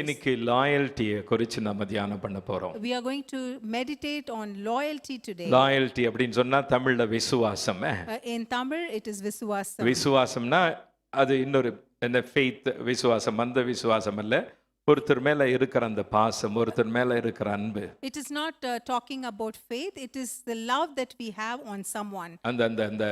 இன்னைக்கு லாயல்ட்டியை குறித்து நம்ம தியானம் பண்ண போறோம். We are going to meditate on loyalty today. Loyalty அப்படின்னு சொன்னா தமிழ்ல விசுவாசம். In Tamil it is Viswasam. விசுவாசம்னா அது இன்னொரு என்ன ஃபெய்த் விசுவாசம், அந்த விசுவாசம் அல்ல, ஒருத்தர் மேல இருக்கிற அந்த பாசம், ஒருத்தர் மேல இருக்கிற அன்பு. It is not talking about faith, it is the love that we have on someone. அந்த அந்த அந்த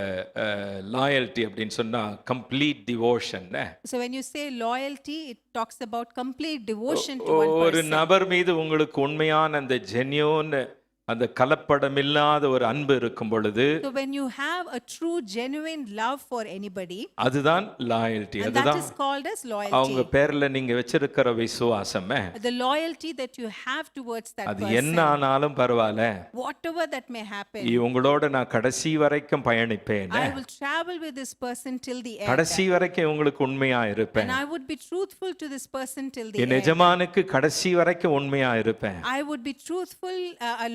லாயல்ட்டி அப்படின்னு சொன்னா complete devotion. So when you say loyalty, it talks about complete devotion to one ஒரு person. நபர் மீது உங்களுக்கு உண்மையான அந்த ஜென்யூன், அந்த கலப்படமில்லாத ஒரு அன்பு இருக்கும் பொழுது, So when you have a true genuine love for anybody, அதுதான் லாயல்ட்டி. and that அதுதான் is called as அவங்க loyalty. பேர்ல நீங்க வச்சிருக்கிற விசுவாசம். The loyalty that you have towards that அது person, என்ன ஆனாலும் பரவாயில்ல, whatever that may happen, உங்களோட நான் கடைசி வரைக்கும் பயணிப்பேன், I will travel with this person till the end, கடைசி வரைக்கும் உங்களுக்கு உண்மையா இருப்பேன், and I would be truthful to this person till the N end. எஜமானுக்கு கடைசி வரைக்கும் உண்மையா இருப்பேன், I would be truthful,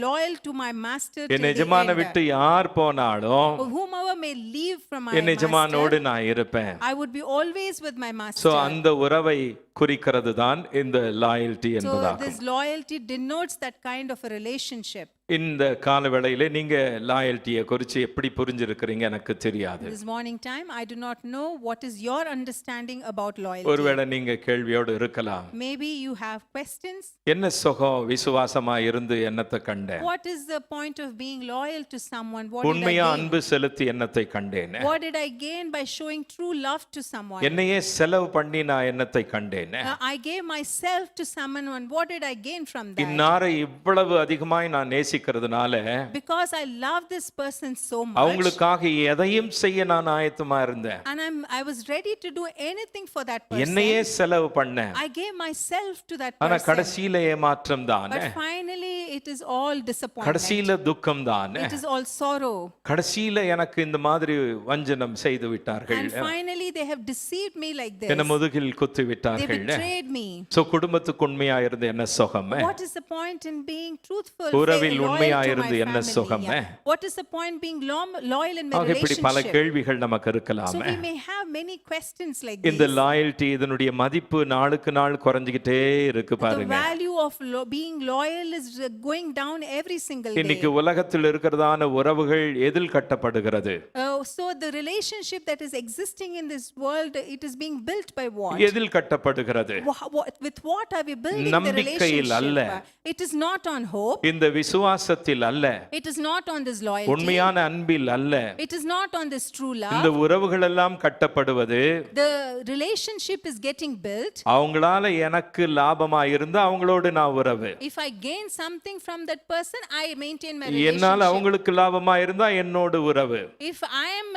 loyal to my master till N the எஜமான end. விட்டு யார் போனாலும் Whomever may leave from my N எஜமானோடு master, நான் இருப்பேன். I would be always with my so master. அந்த உறவை குறிக்கிறது தான் இந்த லாயல்ட்டி So என்பதாகும். this loyalty denotes that kind of a relationship. இந்த காலவேளையிலே நீங்க லாயல்ட்டியை குறித்து எப்படி புரிஞ்சிருக்கிறீங்க எனக்கு தெரியாது. This morning time, I do not know what is your understanding about loyalty. ஒருவேளை நீங்க கேள்வியோடு இருக்கலாம், Maybe you have questions. என்ன சுகம் விசுவாசமா இருந்து என்னத்தை கண்டேன், What is the point of being loyal to someone? What did I உண்மையா gain? அன்பு செலுத்தி என்னத்தை கண்டேன், What did I gain by showing true love to someone? என்னையே செலவு பண்ணி நான் என்னத்தை கண்டேன், I gave myself to someone, and what did I gain from that? இன்னாரை இவ்வளவு அதிகமாய் நான் நேசிக்கிறதுனால Because I love this person so much, அவங்களுக்காக எதையும் செய்ய நான் ஆயத்தமா இருந்தேன், and I was ready to do anything for that person. என்னையே செலவு பண்ணேன், I gave myself to that ஆனா person. கடைசியில ஏமாற்றம் தான், But finally it is all disappointment. கடைசியில துக்கம் தான், It is all sorrow. கடைசியில எனக்கு இந்த மாதிரி வஞ்சனம் செய்து விட்டார்கள், And finally they have deceived me like this. என்ன முதுகில் குத்தி They விட்டார்கள். betrayed me. சோ குடும்பத்துக்கு உண்மையா இருந்து என்ன சுகம், What is the point in being truthful, உறவில் loyal உண்மையா to my இருந்து என்ன family? சுகம்? Yeah. What is the point being loyal in my ஆக இப்படி பல relationship? கேள்விகள் நமக்கு இருக்கலாம். So we may have many questions like இந்த these. லாயல்ட்டி இதனுடைய மதிப்பு நாளுக்கு நாள் குறைஞ்சிக்கிட்டே இருக்கு The பாருங்க. value of being loyal is going down every single day. இன்னைக்கு உலகத்தில் இருக்கிறதான உறவுகள் எதில் கட்டப்படுகிறது, So the relationship that is existing in this world, it is being built by what? எதில் கட்டப்படுகிறது, With what are we building the நம்பிக்கையில் அல்ல, relationship? It is not on hope. இந்த விசுவாசத்தில் அல்ல, It is not on this loyalty. உண்மையான அன்பில் அல்ல. It is not on this true இந்த love. உறவுகள் எல்லாம் கட்டப்படுவது The relationship is getting built. அவங்களால எனக்கு லாபமா இருந்தா அவங்களோடு நான் உறவு, If I gain something from that person, I maintain my என்னால relationship. அவங்களுக்கு லாபமா இருந்தா என்னோடு உறவு. If I am,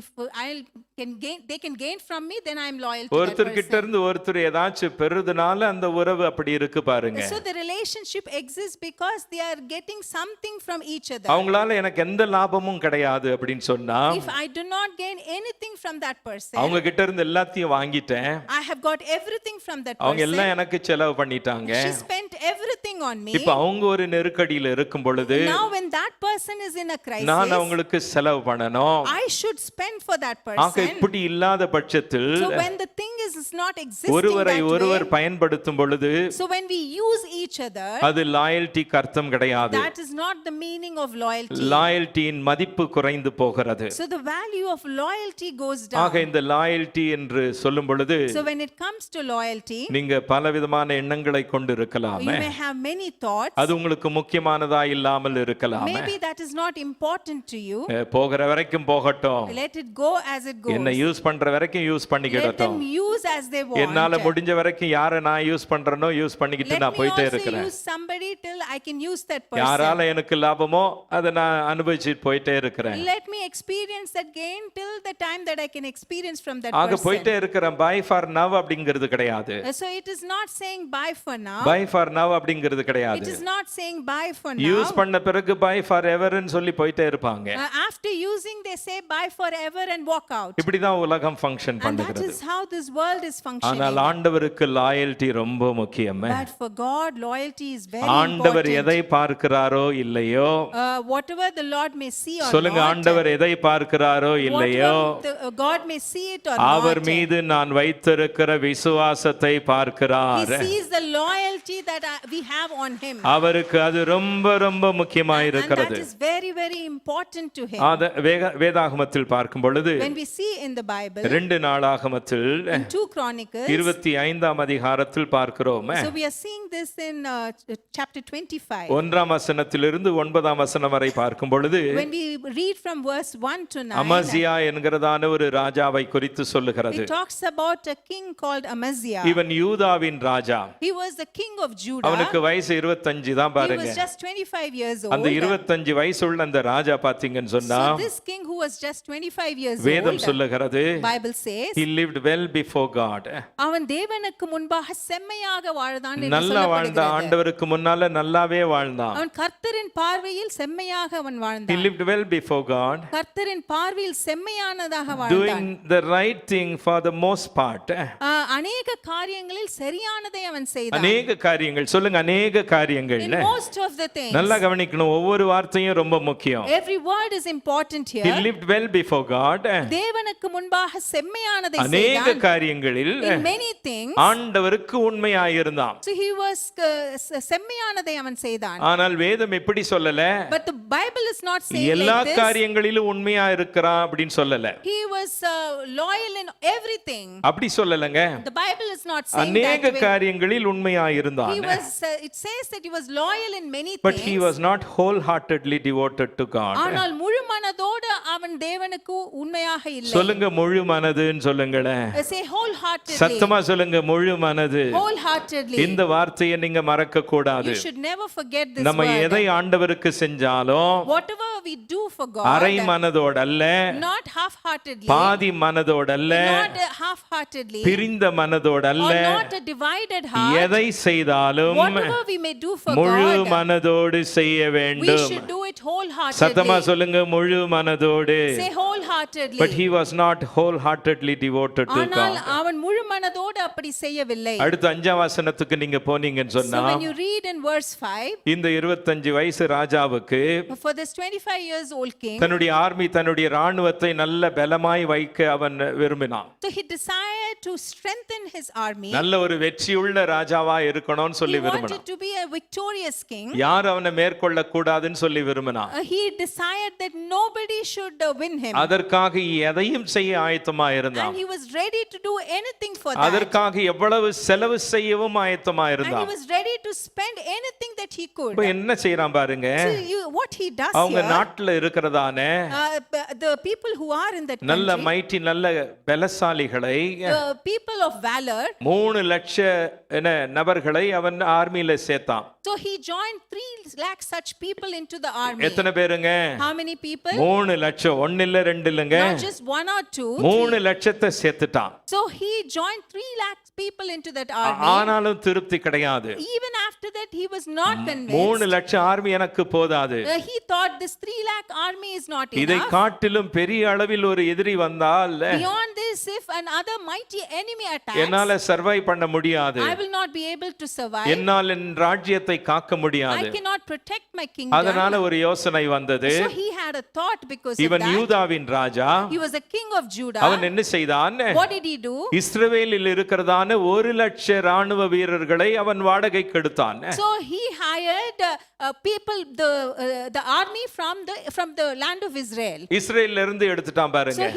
if I can gain, they can gain from me, then I am loyal to that ஒருத்தர் கிட்ட person. இருந்து ஒருத்தர் ஏதாச்சும் பெறுதுனால அந்த உறவு அப்படி இருக்கு பாருங்க. So the relationship exists because they are getting something from each other. அவங்களால எனக்கு எந்த லாபமும் கிடையாது அப்படின்னு சொன்னா, If I do not gain anything from that person, அவங்க கிட்ட இருந்து எல்லாத்தையும் வாங்கிட்டேன், I have got everything from that அவங்க எல்லாம் person. எனக்கு செலவு பண்ணிட்டாங்க, She spent everything on me. இப்ப அவங்க ஒரு நெருக்கடியில இருக்கும் பொழுது Now when that person is in a crisis, நான் அவங்களுக்கு செலவு பண்ணணும். I should spend for that ஆக person. இப்படி இல்லாத பட்சத்தில் So when the thing is not existing ஒருவரை that ஒருவர் way, பயன்படுத்தும் பொழுது so when we use each other, அது லாயல்ட்டிக்கு அர்த்தம் கிடையாது. that is not the meaning of loyalty. லாயல்ட்டியின் மதிப்பு குறைந்து போகிறது. So the value of loyalty goes ஆக down. இந்த லாயல்ட்டி என்று சொல்லும் பொழுது So when it comes to loyalty, நீங்க பலவிதமான எண்ணங்களை கொண்டு இருக்கலாம், you may have many thoughts. அது உங்களுக்கு முக்கியமானதா இல்லாமல் இருக்கலாம். Maybe that is not important to you. போகிற வரைக்கும் போகட்டும், Let it go as it goes. என்ன யூஸ் பண்ற வரைக்கும் use Let பண்ணிக்கிடட்டும், them use as they want. என்னால முடிஞ்ச வரைக்கும் யாரை நான் யூஸ் பண்றேனோ யூஸ் பண்ணிக்கிட்டு Let நான் me போயிட்டே also இருக்கிறேன். use somebody till I can use that person. யாரால எனக்கு லாபமோ அதை நான் அனுபவிச்சுட்டு போயிட்டே இருக்கிறேன். Let me experience that gain till the time that I can experience from that ஆக person. போயிட்டே இருக்கிறேன். பை ஃபார் நவ் அப்படிங்கிறது கிடையாது. So it is not saying bye for now. Bye for now அப்படிங்கிறது It கிடையாது. is not saying bye for now. Use பண்ண பிறகு by for எவர்னு சொல்லி போயிட்டே இருப்பாங்க. After refusing, they say bye forever and walk out. இப்படிதான் உலகம் ஃபங்க்ஷன் And that பண்ணுகிறது. is how this world is functioning. ஆனால் ஆண்டவருக்கு லாயல்டி ரொம்ப முக்கியம். But for God, loyalty is very ஆண்டவர் important. எதை பார்க்கிறாரோ இல்லையோ, Whatever the Lord may see or சொல்லுங்க, not, ஆண்டவர் எதை பார்க்கிறாரோ இல்லையோ, God may see it or our not, மீது நான் வைத்திருக்கிற விசுவாசத்தை He பார்க்கிறார். sees the loyalty that we have on Him. அவருக்கு அது ரொம்ப ரொம்ப முக்கியமா And that இருக்கிறது. is very, very important to Him. வேதாகமத்தில் பார்க்கும் பொழுது When we see in the Bible, 2 நாளாகமத்தில் in 2 Chronicles, 25ஆம் அதிகாரத்தில் பார்க்கிறோம். so we are seeing this in chapter 25. 1ஆம் வசனத்திலிருந்து 9ஆம் வசனம் வரை பார்க்கும் பொழுது When we read from verse 1 to 9, Amaziah என்கிறதான ஒரு ராஜாவை குறித்து சொல்லுகிறது. it talks about a king called Amaziah. இவன் யூதாவின் ராஜா. He was the king of Judah. அவனுக்கு வயசு 25 தான் He பாருங்க. was just 25 years old. அந்த 25 வயசுள்ள அந்த ராஜா பாத்தீங்கன்னு சொன்னா, So this king who was just 25 years வேதம் old, சொல்லுகிறது, Bible says, he lived well before God. அவன் தேவனுக்கு முன்பாக செம்மையாக வாழ்ந்தான் என்று நல்லா வாழ்ந்த, சொல்லப்படுகிறது. ஆண்டவருக்கு முன்னால நல்லாவே வாழ்ந்தான். அவன் கர்த்தரின் பார்வையில் செம்மையாக அவன் He வாழ்ந்தான். lived well before God, கர்த்தரின் பார்வையில் செம்மையானதாக வாழ்ந்தான். doing the right thing for the most part. அநேக காரியங்களில் சரியானதை அவன் செய்தான். அநேக காரியங்கள், சொல்லுங்க, அநேக காரியங்கள். In most of the things. நல்லா கவனிக்கணும், ஒவ்வொரு வார்த்தையும் ரொம்ப முக்கியம். Every word is important He here. lived well before God. தேவனுக்கு முன்பாக செம்மையானதை அநேக செய்தான். காரியங்களில் In many things. ஆண்டவருக்கு உண்மையாயிருந்தான். So he was செம்மையானதை அவன் செய்தான். ஆனால் வேதம் எப்படி சொல்லல, But the Bible is not saying எல்லா like this. காரியங்களிலும் உண்மையா இருக்கிறான் அப்படின்னு சொல்லல. He was loyal in everything. அப்படி சொல்லலங்க. The Bible is not saying அநேக that way. காரியங்களில் உண்மையா இருந்தான். He was it says that he was loyal in many But things. he was not wholeheartedly devoted to God. ஆனால் முழு மனதோடு அவன் தேவனுக்கு உண்மையாக இல்லை. சொல்லுங்க, முழு மனதுன்னு சொல்லுங்களேன். Say wholeheartedly. சத்தமா சொல்லுங்க, முழு மனது. Wholeheartedly. இந்த வார்த்தையை நீங்க மறக்க கூடாது. You should never forget this நம்ம word. எதை ஆண்டவருக்கு செஞ்சாலும் Whatever we do for God, அரை மனதோட அல்ல, not half-heartedly, பாதி மனதோட அல்ல, not half-heartedly, பிரிந்த மனதோட அல்ல, or not a divided heart. எதை செய்தாலும் Whatever we may do for முழு God, மனதோடு செய்ய we வேண்டும். should do it wholeheartedly. சத்தமா சொல்லுங்க, முழு மனதோடு. Say wholeheartedly. But he was not wholeheartedly devoted to ஆனால் God. அவன் முழு மனதோடு அப்படி செய்யவில்லை. அடுத்த 5ஆம் வசனத்துக்கு நீங்க போனீங்கன்னு So சொன்னா, when you read in verse 5, இந்த 25 வயசு ராஜாவுக்கு for this 25 years old king, தன்னுடைய ஆர்மி, தன்னுடைய ராணுவத்தை நல்ல பலமாய் வைக்க அவன் விரும்பினான். so he desired to strengthen his army. நல்ல ஒரு வெற்றியுள்ள ராஜாவா இருக்கணும்னு He சொல்லி விரும்பினான். wanted to be a victorious king. யார் அவனை மேற்கொள்ள கூடாதுன்னு சொல்லி விரும்பினான். He desired that nobody should win him. அதற்காக எதையும் செய்ய ஆயத்தமா இருந்தான். And he was ready to do anything for that. அதற்காக எவ்வளவு செலவு செய்யவும் ஆயத்தமா And he இருந்தான். was ready to spend anything that he could. இப்ப என்ன செய்யறான் பாருங்க, So what he does அவங்க here, நாட்டுல இருக்கிறதானே the people who are in that நல்ல country, மைட்டி, நல்ல பலசாலிகளை, the people of valor, 3 லட்சம் நபர்களை அவன் ஆர்மியில சேர்த்தான். so he joined 3 lakh such people into the army. எத்தனை பேருங்க? How many people? 3 லட்சம். 1 இல்ல 2 இல்லங்க, Not just 1 or 2. 3 லட்சத்தை சேர்த்துட்டான். So he joined 3 lakh people into that army. ஆனாலும் திருப்தி கிடையாது. Even after that, he was not 3 convinced. லட்சம் ஆர்மி எனக்கு போதாது. He thought this 3 lakh army is not இதை enough. காட்டிலும் பெரிய அளவில் ஒரு எதிரி வந்தால் Beyond this, if another mighty enemy attacks, என்னால சர்வை பண்ண முடியாது. I will not be able to survive. என்னால் என் ராஜ்யத்தை காக்க முடியாது. I cannot protect my kingdom. அதனால ஒரு யோசனை வந்தது. So he had a thought because of இவன் that. யூதாவின் ராஜா. He was a king of Judah. அவன் என்ன செய்தான்? What did he do? இஸ்ரவேலில் இருக்கிறதான 1 லட்ச ராணுவ வீரர்களை அவன் வாடகைக்கு எடுத்தான். So he hired people, the army from the land of Israel. இஸ்ரேல்ல இருந்து எடுத்துட்டான் பாருங்க. So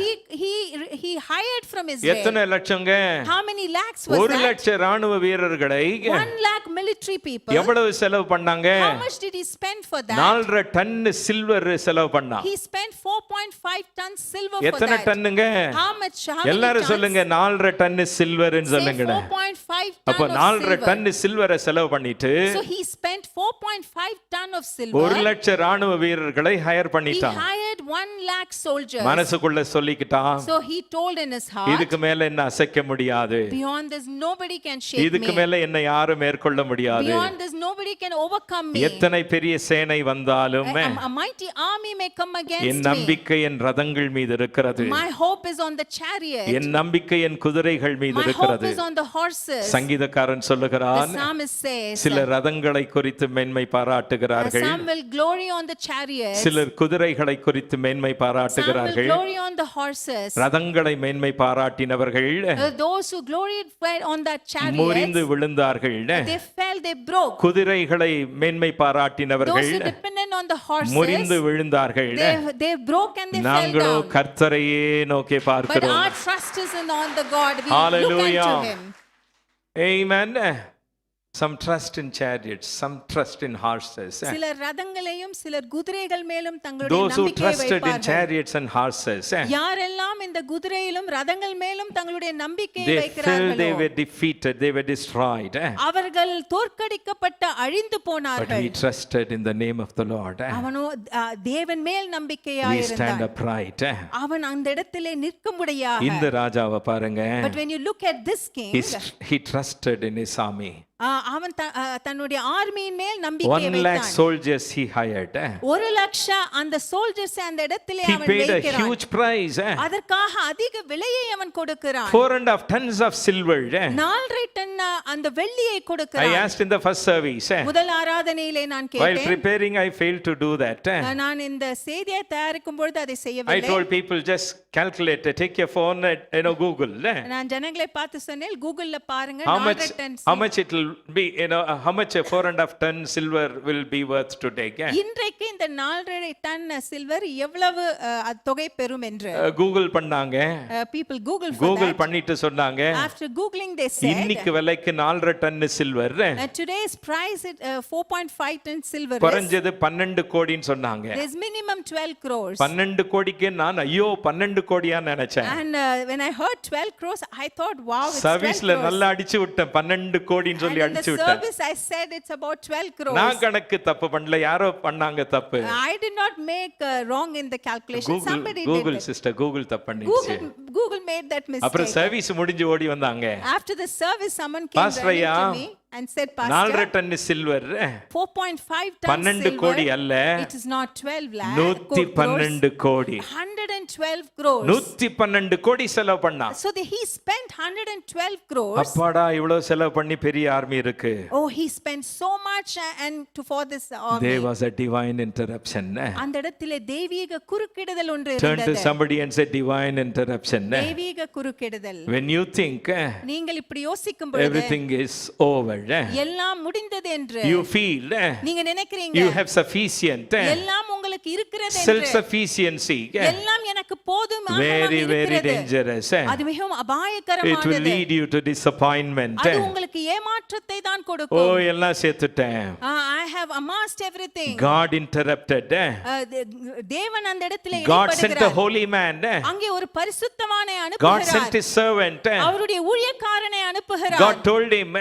he hired from Israel. எத்தனை லட்சங்க? How many lakhs was 1 that? லட்ச ராணுவ வீரர்களை 1 lakh military people. எவ்வளவு செலவு பண்ணாங்க? How much did he spend for that? 4.5 ton silver செலவு பண்ணான். He spent 4.5 tons silver for எத்தனை that. டன்னுங்க? How much? How many எல்லாரும் tons? சொல்லுங்க, 4.5 டன் சில்வர்னு Say சொல்லுங்க. 4.5 அப்ப ton of 4.5 silver. டன் சில்வரை செலவு பண்ணிட்டு So he spent 4.5 ton of silver. 1 லட்ச ராணுவ வீரர்களை ஹையர் He பண்ணிட்டான். hired appointed 1,00,000 soldiers. மனசுக்குள்ள சொல்லிக்கிட்டான், So he told in his heart, இதுக்கு மேல என்ன அசைக்க முடியாது, beyond this nobody can shake இதுக்கு me. மேல என்ன யாரும் மேற்கொள்ள முடியாது. Beyond this nobody can overcome me. எத்தனை பெரிய சேனை வந்தாலும் A mighty army may come against N me. நம்பிக்கை என் ரதங்கள் மீது இருக்கிறது, My hope is on the chariot. என் நம்பிக்கை என் குதிரைகள் மீது My hope இருக்கிறது. is on the horses. சங்கீதக்காரன் The சொல்லுகிறான், psalmist says, சில ரதங்களை குறித்து மேன்மை பாராட்டுகிறார்கள், some will glory on the chariots, சிலர் குதிரைகளை குறித்து மேன்மை some will பாராட்டுகிறார்கள். glory on the horses. ரதங்களை மேன்மை பாராட்டினவர்கள் Those who gloried on that முறிந்து chariot, விழுந்தார்கள். they fell, they broke. குதிரைகளை மேன்மை Those பாராட்டினவர்கள் who depended on the horses, முறிந்து விழுந்தார்கள். they broke and they fell நாங்களோ down. கர்த்தரையே நோக்கி But பார்க்கிறோம். our trust is on the God. We look Hallelujah. unto Him. Amen. Some trust in chariots, some trust in horses. சிலர் ரதங்களையும் சிலர் குதிரைகள் மேலும் தங்களுடைய Those who நம்பிக்கையை trusted in வைப்பார்கள். chariots and horses, யாரெல்லாம் இந்த குதிரையிலும் ரதங்கள் மேலும் தங்களுடைய நம்பிக்கையை they fell, they வைக்கிறார்களோ were defeated, they were destroyed. அவர்கள் தோற்கடிக்கப்பட்ட அழிந்து But போனார்கள். we trusted in the name of the Lord. அவனோ தேவன் மேல் We நம்பிக்கையாய் stand இருந்தான். upright. அவன் அந்த இடத்திலே நிற்கும்படியாக. இந்த ராஜாவை பாருங்க, But when you look at this king, he trusted in his army. அவன் தன்னுடைய ஆர்மியின் மேல் நம்பிக்கை 1,00,000 வைத்தான். soldiers he hired. 1,00,000 அந்த சோல்ஜர்ஸ் அந்த இடத்திலே He அவன் paid a வைக்கிறான். huge price. அதற்காக அதிக விலையை அவன் கொடுக்கிறான். 4.5 tons of silver. 4.5 டன் அந்த வெள்ளியை I கொடுக்கிறான். asked in the first service. முதல் ஆராதனையிலே நான் While கேட்டேன். preparing, I failed to do that. நான் இந்த செய்தியை தயாரிக்கும் பொழுது அதை I செய்யவில்லை. told people, just calculate, take your phone, Google. நான் ஜனங்களை பார்த்து சொன்னேன், கூகுள்ல பாருங்க How much 4 ton it will be, how much a 4.5 ton silver will be worth today. இன்றைக்கு இந்த 4.5 டன் சில்வர் எவ்வளவு தொகை பெறும் என்று Google பண்ணாங்க. people google for Google that. பண்ணிட்டு சொன்னாங்க, After googling they said இன்னைக்கு விலைக்கு 4.5 ton silver today's price is 4.5 ton silver is குறைஞ்சது 12 கோடின்னு சொன்னாங்க. there's minimum 12 crores. 12 கோடிக்கு நான் ஐயோ 12 கோடியா நினைச்சேன். And when I heard 12 crores I thought wow, it's 12 சர்வீஸ்ல crores. நல்லா அடிச்சு விட்டேன், 12 கோடின்னு சொல்லி And in the அடிச்சு விட்டேன். service I said it's about 12 crores. நான் கணக்கு தப்பு பண்ணல, யாரோ பண்ணாங்க தப்பு. I did not make wrong in the calculation. Somebody did Google it. Sister Google தப்பு பண்ணிடுச்சு. Google made that அப்புறம் mistake. சர்வீஸ் முடிஞ்சு ஓடி வந்தாங்க. After the service someone came Pastor running ஐயா, to me and said, 4 Pastor, ton silver 4.5 tons 12 கோடி silver, அல்ல, it is not 12 lakh 112 கோடி. 112 crores. 112 கோடி செலவு பண்ணா. So he spent 112 crores. அப்பாடா இவ்வளவு செலவு பண்ணி பெரிய ஆர்மி இருக்கு. Oh, he spent so much and for this army. There was a divine interruption. அந்த இடத்திலே தெய்வீக குறுக்கிடுதல் ஒன்று Turn to இருந்தது. somebody and say divine interruption. தெய்வீக குறுக்கிடுதல். When you think நீங்கள் இப்படி யோசிக்கும் பொழுது everything is over, எல்லாம் முடிந்தது என்று you feel நீங்க நினைக்கிறீங்க you have sufficient எல்லாம் உங்களுக்கு இருக்கிறது self என்று. sufficiency. எல்லாம் எனக்கு போதும் Very very dangerous. அது மிகவும் It will அபாயகரமானது. lead you to disappointment. அது உங்களுக்கு ஏமாற்றத்தை தான் ஓ கொடுக்கும். எல்லாம் சேர்த்துட்டேன். I have amassed everything. God interrupted. தேவன் அந்த இடத்திலே God sent a இடைப்படுகிறார். holy man. அங்கே ஒரு பரிசுத்தவானை God sent அனுப்புகிறார். his servant. அவருடைய ஊழியக்காரனை அனுப்புகிறார். God told him,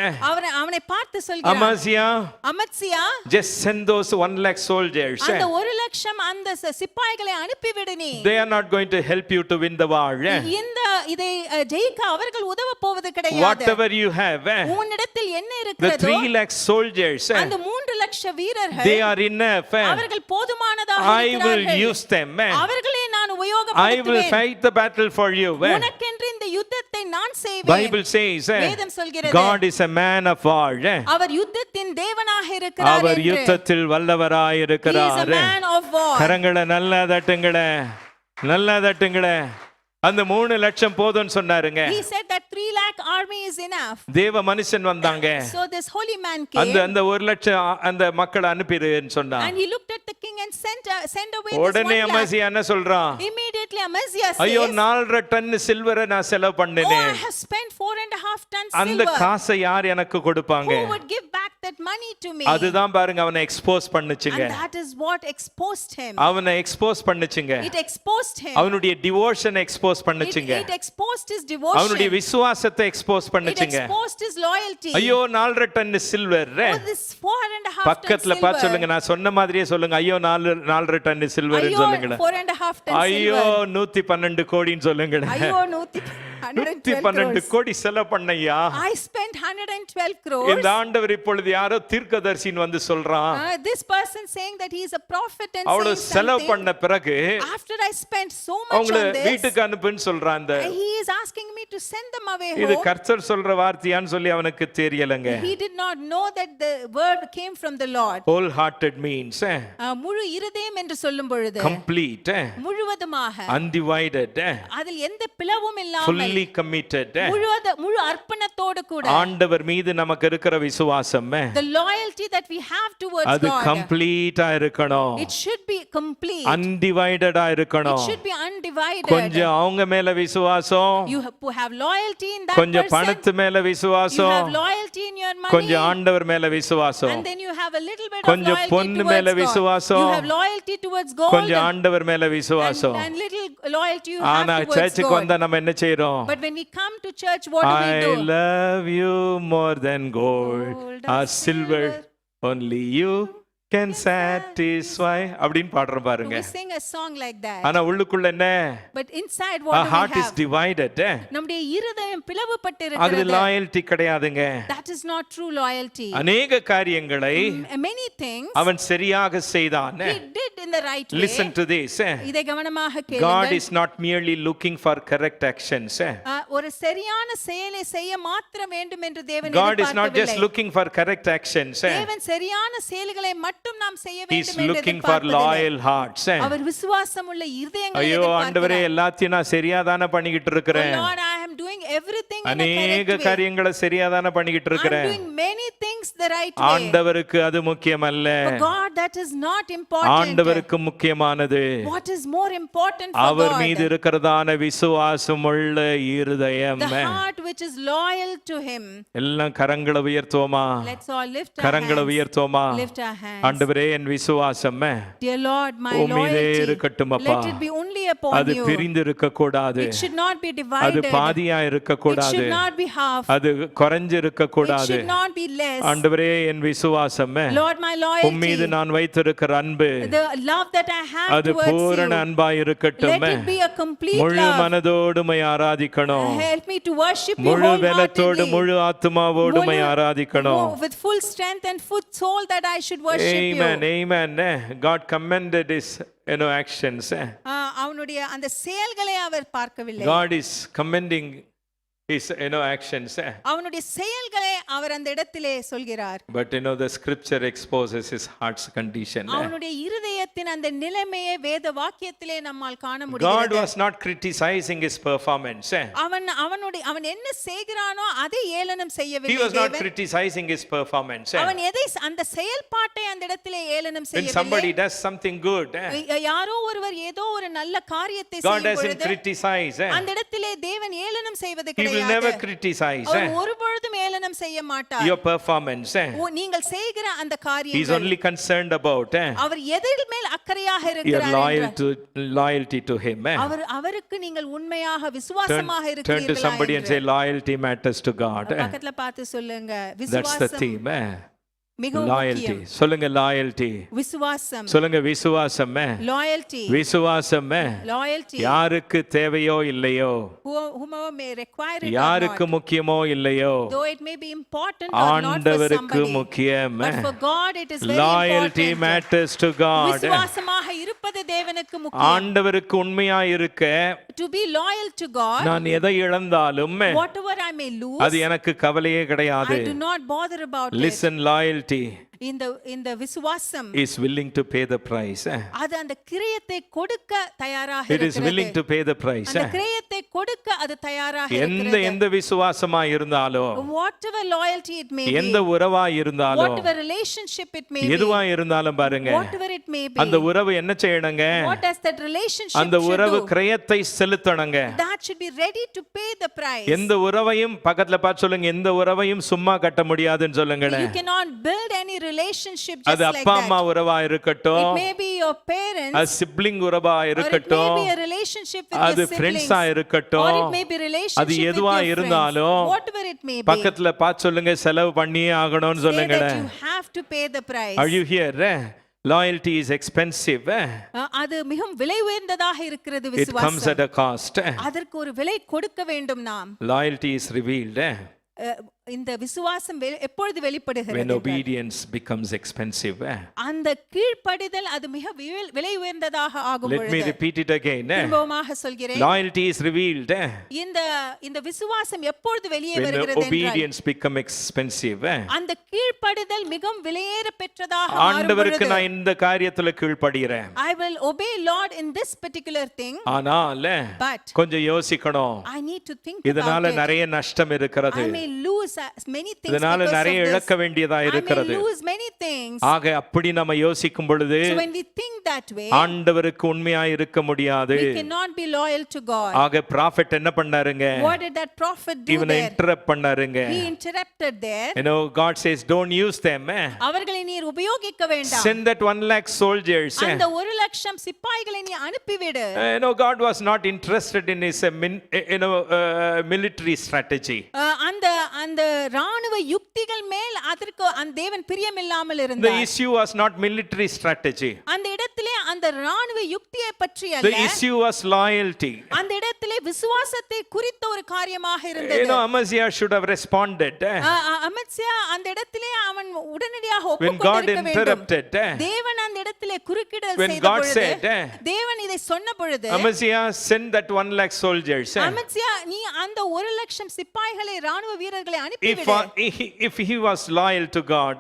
அவனை பார்த்து சொல்கிறார், Amaziah, Amaziah, just send those 1,00,000 soldiers. அந்த 1,00,000 அந்த சிப்பாய்களை அனுப்பிவிடு நீ. They are not going to help you to win the war. இந்த இதை ஜெயிக்க அவர்கள் உதவ போவது கிடையாது. Whatever you have, உன்னிடத்தில் என்ன the இருக்கிறதோ 3,00,000 soldiers, அந்த 3,00,000 வீரர்கள் they are enough. அவர்கள் போதுமானதாக I will இருக்கிறார்கள். use them. அவர்களே நான் I will உபயோகப்படுத்துவேன். fight the battle for you. உனக்கென்று இந்த யுத்தத்தை நான் செய்வேன். Bible says, வேதம் சொல்கிறது, God is a man of war. அவர் யுத்தத்தின் தேவனாக இருக்கிறார் அவர் என்று. யுத்தத்தில் வல்லவராய் He is a இருக்கிறார். man of war. கரங்களை நல்லா தட்டுங்களே, நல்லா தட்டுங்களே. அந்த 3,00,000 போதும்னு சொன்னாருங்க. He said that 3 lakh army is enough. தேவ மனுஷன் வந்தாங்க. So this holy man அந்த came அந்த 1,00,000 அந்த மக்களை அனுப்பிடுன்னு சொன்னான். and he looked at the king and sent away this 1 உடனே lakh. அமாசியா என்ன சொல்றான்? Immediately immediately Amaziah ஐயோ says, 4.5 டன் சில்வரை நான் செலவு oh, பண்ணேனே, I have spent 4.5 tons அந்த silver. காசை யார் எனக்கு கொடுப்பாங்க? Who would give back that money to me? அதுதான் பாருங்க அவனை எக்ஸ்போஸ் பண்ணுச்சுங்க. And that is what exposed him. அவனை எக்ஸ்போஸ் பண்ணுச்சுங்க. It exposed him. அவனுடைய டிவோஷன் எக்ஸ்போஸ் பண்ணுச்சுங்க. It exposed his devotion. அவனுடைய விசுவாசத்தை எக்ஸ்போஸ் It பண்ணுச்சுங்க. exposed his loyalty. ஐயோ 4.5 ton silver. Oh, this 4.5 tons பக்கத்துல பார்த்து silver. சொல்லுங்க, நான் சொன்ன மாதிரியே சொல்லுங்க, ஐயோ 4.5 டன் சில்வர் ஐயோ, சொல்லுங்க. 4.5 tons ஐயோ silver. 112 கோடின்னு சொல்லுங்க. ஐயோ, 112 112 கோடி செலவு பண்ணையா. I spent 112 crores. இந்த ஆண்டவர் இப்பொழுது யாரோ தீர்க்கதரிசின்னு வந்து சொல்றான். This person saying that he is a prophet and அவ்வளவு saying செலவு something. பண்ண பிறகு After I spent so much அவங்கள on this, வீட்டுக்கு அனுப்புன்னு சொல்றான். he is asking me to send them away இது home. கர்த்தர் சொல்ற வார்த்தையான்னு சொல்லி அவனுக்கு தெரியலங்க. He did not know that the word came from the Lord. whole hearted means முழு இருதயம் என்று சொல்லும் பொழுது complete, முழுவதுமாக undivided, அதில் எந்த பிளவும் இல்லாமல் fully committed. முழு அர்ப்பணத்தோடு கூட ஆண்டவர் மீது நமக்கு இருக்கிற விசுவாசம் the loyalty that we have towards அது God, கம்ப்ளீட்டா இருக்கணும். it should be complete. அன்டிவைடடா It இருக்கணும். should be undivided. கொஞ்சம் அவங்க மேல விசுவாசம், You have loyalty in that கொஞ்சம் person. பணத்து மேல You விசுவாசம், have loyalty in your money. கொஞ்சம் ஆண்டவர் மேல விசுவாசம், And then you have a little bit of கொஞ்சம் loyalty பொண்ணு மேல towards God. விசுவாசம், You have loyalty towards gold. கொஞ்சம் ஆண்டவர் மேல விசுவாசம். And little loyalty you ஆனா have towards சர்ச்சுக்கு God. வந்தா நம்ம என்ன செய்றோம்? But when we come to church, what do we I do? love you more than gold Gold or or silver, only you can satisfy அப்படின்னு பாடுறோம் பாருங்க. We sing a song like that. ஆனா உள்ளுக்குள்ள என்ன? But inside Our what do we heart is have? divided. நம்முடைய இருதயம் அது பிளவுபட்டிருக்கிறது. Loyalty கிடையாதுங்க. That is not true loyalty. அநேக காரியங்களை Many things அவன் சரியாக செய்தான். he did in the right way. Listen to this. இதை கவனமாக God கேளுங்கள். is not merely looking for correct actions. ஒரு சரியான செயலை செய்ய மாத்திரம் வேண்டும் என்று தேவன் God is not just எதிர்பார்க்கவில்லை. looking for correct actions. தேவன் சரியான செயல்களை மட்டும் நாம் செய்ய He is வேண்டும் என்று looking for எதிர்பார்ப்பதில்லை. loyal hearts. அவர் விசுவாசமுள்ள இருதயங்களை ஐயோ ஆண்டவரே எதிர்பார்க்கிறார். எல்லாத்தையும் நான் சரியா தானே பண்ணிக்கிட்டு Oh இருக்கிறேன். Lord, I am doing everything in a அநேக correct way. காரியங்களை சரியா தானே பண்ணிக்கிட்டு I'm இருக்கிறேன். doing many things the right way. ஆண்டவருக்கு அது முக்கியமல்ல. For God, that is not important. ஆண்டவருக்கு முக்கியமானது What is more important for our God? மீது இருக்கிறதான விசுவாசம் உள்ள இருதயம். The heart which is loyal to Him. எல்லாம் கரங்களை உயர்த்துவோமா? Let's all lift our கரங்களை hands. உயர்த்துவோமா? Lift our hands. ஆண்டவரே என் விசுவாசம் Dear Lord, my உம்மீதே loyalty, இருக்கட்டும் அப்பா. let it be only upon அது you. பிரிந்து இருக்க கூடாது. It should not be அது divided. பாதியா இருக்க It கூடாது. should not be half. அது குறைஞ்சு இருக்க It கூடாது. should not be less. ஆண்டவரே என் விசுவாசம் Lord, my உம்மீது loyalty, நான் வைத்திருக்கிற அன்பு the love that I have அது towards பூரண you, அன்பா இருக்கட்டும். let it be a complete முழு love. மனதோடுமை ஆராதிக்கணும். Help me to worship you முழு பலத்தோடு wholeheartedly. முழு ஆத்துமாவோடுமை ஆராதிக்கணும். With full strength and full soul that I should worship Amen, you. amen. God commended his actions. அவனுடைய அந்த செயல்களை அவர் பார்க்கவில்லை. God is commending his actions. அவனுடைய செயல்களை அவர் அந்த இடத்திலே சொல்கிறார். But the scripture exposes his heart's condition. அவனுடைய இருதயத்தின் அந்த நிலைமையை வேத வாக்கியத்திலே நம்மால் காண God முடிகிறது. was not criticizing his performance. அவன் என்ன செய்கிறானோ அதை ஏளனம் He செய்யவில்லை was not தேவன். criticizing his performance. அவன் எதை அந்த செயல்பாட்டை அந்த இடத்திலே ஏளனம் When somebody செய்யவில்லை. does something good, யாரோ ஒருவர் ஏதோ ஒரு நல்ல காரியத்தை God செய்யும் doesn't பொழுது criticize. அந்த இடத்திலே தேவன் ஏளனம் செய்வது He will கிடையாது. never criticize அவர் ஒருபொழுதும் ஏளனம் செய்ய மாட்டார். your performance. நீங்கள் செய்கிற அந்த He is காரியங்கள் only concerned about அவர் எதில் மேல் அக்கறையாக your இருக்கிறார் loyalty to him. அவருக்கு நீங்கள் உண்மையாக விசுவாசமாக Turn to இருக்கிறீர்களா somebody and say loyalty matters to God. பக்கத்துல பார்த்து சொல்லுங்க That's the விசுவாசம் theme. மிகவும் Loyalty. முக்கியம். சொல்லுங்க loyalty. விசுவாசம் சொல்லுங்க விசுவாசம். loyalty விசுவாசம் loyalty யாருக்கு தேவையோ இல்லையோ, whomever may require it or யாருக்கு not, முக்கியமோ இல்லையோ, though it may be important or not for ஆண்டவருக்கு somebody, முக்கியம். but for God it is very Loyalty important. matters to God. விசுவாசமாக இருப்பது தேவனுக்கு முக்கியம். ஆண்டவருக்கு உண்மையா இருக்க To be loyal to God, நான் எதை இழந்தாலும் whatever I may lose, அது எனக்கு கவலையே கிடையாது. I do not bother about it. Listen, loyalty இந்த விசுவாசம் is willing to pay the price. அது அந்த கிரயத்தை கொடுக்க தயாராக It is willing இருக்கிறது. to pay the price. அந்த கிரயத்தை கொடுக்க அது தயாராக எந்த இருக்கிறது. எந்த விசுவாசமா இருந்தாலும், Whatever loyalty it may எந்த be, உறவா இருந்தாலும், whatever relationship it may be, எதுவா இருந்தாலும் பாருங்க, whatever it may be, அந்த உறவு என்ன செய்யணுங்க? what does that relationship அந்த should உறவு do? கிரயத்தை செலுத்தணுங்க. That should be ready to pay the price. எந்த உறவையும் பக்கத்துல பார்த்து சொல்லுங்க, எந்த உறவையும் சும்மா கட்ட முடியாதுன்னு சொல்லுங்களேன். You cannot build any relationship அது just like அப்பா அம்மா that. உறவா It இருக்கட்டும், may be your parents, அது சிப்ளிங் உறவா or it may இருக்கட்டும், be a relationship with அது your siblings, ஃப்ரெண்ட்ஸா or இருக்கட்டும், it may be relationship அது with எதுவா your friends. இருந்தாலும் Whatever it may be, பக்கத்துல பார்த்து சொல்லுங்க, செலவு பண்ணியே ஆகணும்னு say சொல்லுங்களேன். that you have to pay the price. Are you here? Loyalty is expensive. அது மிகவும் விலை உயர்ந்ததாக இருக்கிறது It comes விசுவாசம். at a cost. அதற்கு ஒரு விலை கொடுக்க வேண்டும் நாம். Loyalty is revealed இந்த விசுவாசம் எப்பொழுது when வெளிப்படுகிறது? obedience becomes expensive. அந்த கீழ்ப்படிதல் அது மிக விலை உயர்ந்ததாக ஆகும் Let me பொழுது. repeat it again. திரும்பவுமாக சொல்கிறேன். Loyalty is revealed இந்த விசுவாசம் எப்பொழுது வெளியே when வருகிறது என்றால், obedience become expensive. அந்த கீழ்ப்படிதல் மிகவும் விலையேற பெற்றதாக மாறும் ஆண்டவருக்கு பொழுது, நான் இந்த காரியத்துல கீழ்ப்படிகிறேன், I will obey Lord in this particular thing, ஆனால் but கொஞ்சம் யோசிக்கணும், I need to think இதனால about it. நிறைய நஷ்டம் இருக்கிறது, I may lose many things இதனால because நிறைய of this. இழக்க வேண்டியதா I may இருக்கிறது. lose many things. ஆக அப்படி நம்ம யோசிக்கும் பொழுது So when we think that way, ஆண்டவருக்கு உண்மையா இருக்க முடியாது. we cannot be loyal to God. ஆக ப்ராஃபட் என்ன பண்ணாருங்க? What did that prophet do இவனை there? இன்டரப்ட் பண்ணாருங்க. He interrupted there. You know, God says don't use them. அவர்களை நீர் உபயோகிக்க வேண்டாம். Send that 1 lakh soldiers. அந்த 1,00,000 சிப்பாய்களை நீ அனுப்பிவிடு. You know, God was not interested in his military strategy. அந்த ராணுவ யுக்திகள் மேல் அதற்கு அந்த தேவன் பிரியமில்லாமல் The இருந்தார். issue was not military strategy. அந்த இடத்திலே அந்த ராணுவ யுக்தியை பற்றி The அல்ல, issue was loyalty. அந்த இடத்திலே விசுவாசத்தை குறித்த ஒரு காரியமாக You இருந்தது. know, Amaziah should have responded. அமத்சியா அந்த இடத்திலே அவன் உடனடியாக When God ஒப்புக்கொண்டிருக்க வேண்டும். interrupted, தேவன் அந்த இடத்திலே குறுக்கிடல் when செய்த God பொழுது, said, தேவன் இதை சொன்ன பொழுது, Amaziah, send that 1 lakh soldiers. அமத்சியா நீ அந்த 1,00,000 சிப்பாய்களை ராணுவ வீரர்களை If அனுப்பிவிடு. he was loyal to God,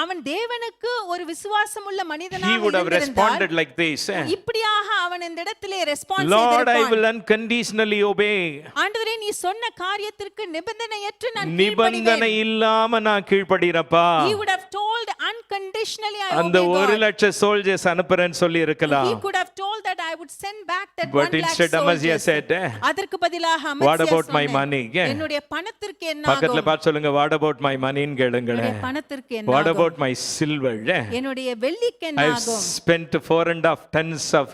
அவன் தேவனுக்கு ஒரு விசுவாசம் உள்ள he மனிதனாக would have இருந்திருந்தால், responded like this. இப்படியாக அவன் இந்த இடத்திலே response Lord, I செய்திருப்பான். will unconditionally obey. ஆண்டவரே நீ சொன்ன காரியத்திற்கு நிபந்தனையற்று நான் நிபந்தனை கீழ்ப்படிவேன். இல்லாம நான் கீழ்ப்படிறப்பா. He would have told unconditionally I அந்த obey 1 God. லட்சம் soldiers அனுப்புறேன்னு சொல்லி இருக்கலாம். He could have told that I would send back that But 1 lakh instead Amaziah soldiers. said, அதற்கு பதிலாக What அமத்சியா about my சொன்னான், money? என்னுடைய பணத்திற்கு என்ன பக்கத்துல ஆகும்? பார்த்து சொல்லுங்க, what about my money ன்னு கேளுங்களேன். என்னுடைய பணத்திற்கு என்ன What ஆகும்? about my silver? என்னுடைய வெள்ளிக்கு என்ன I've ஆகும்? spent 4.5 tons of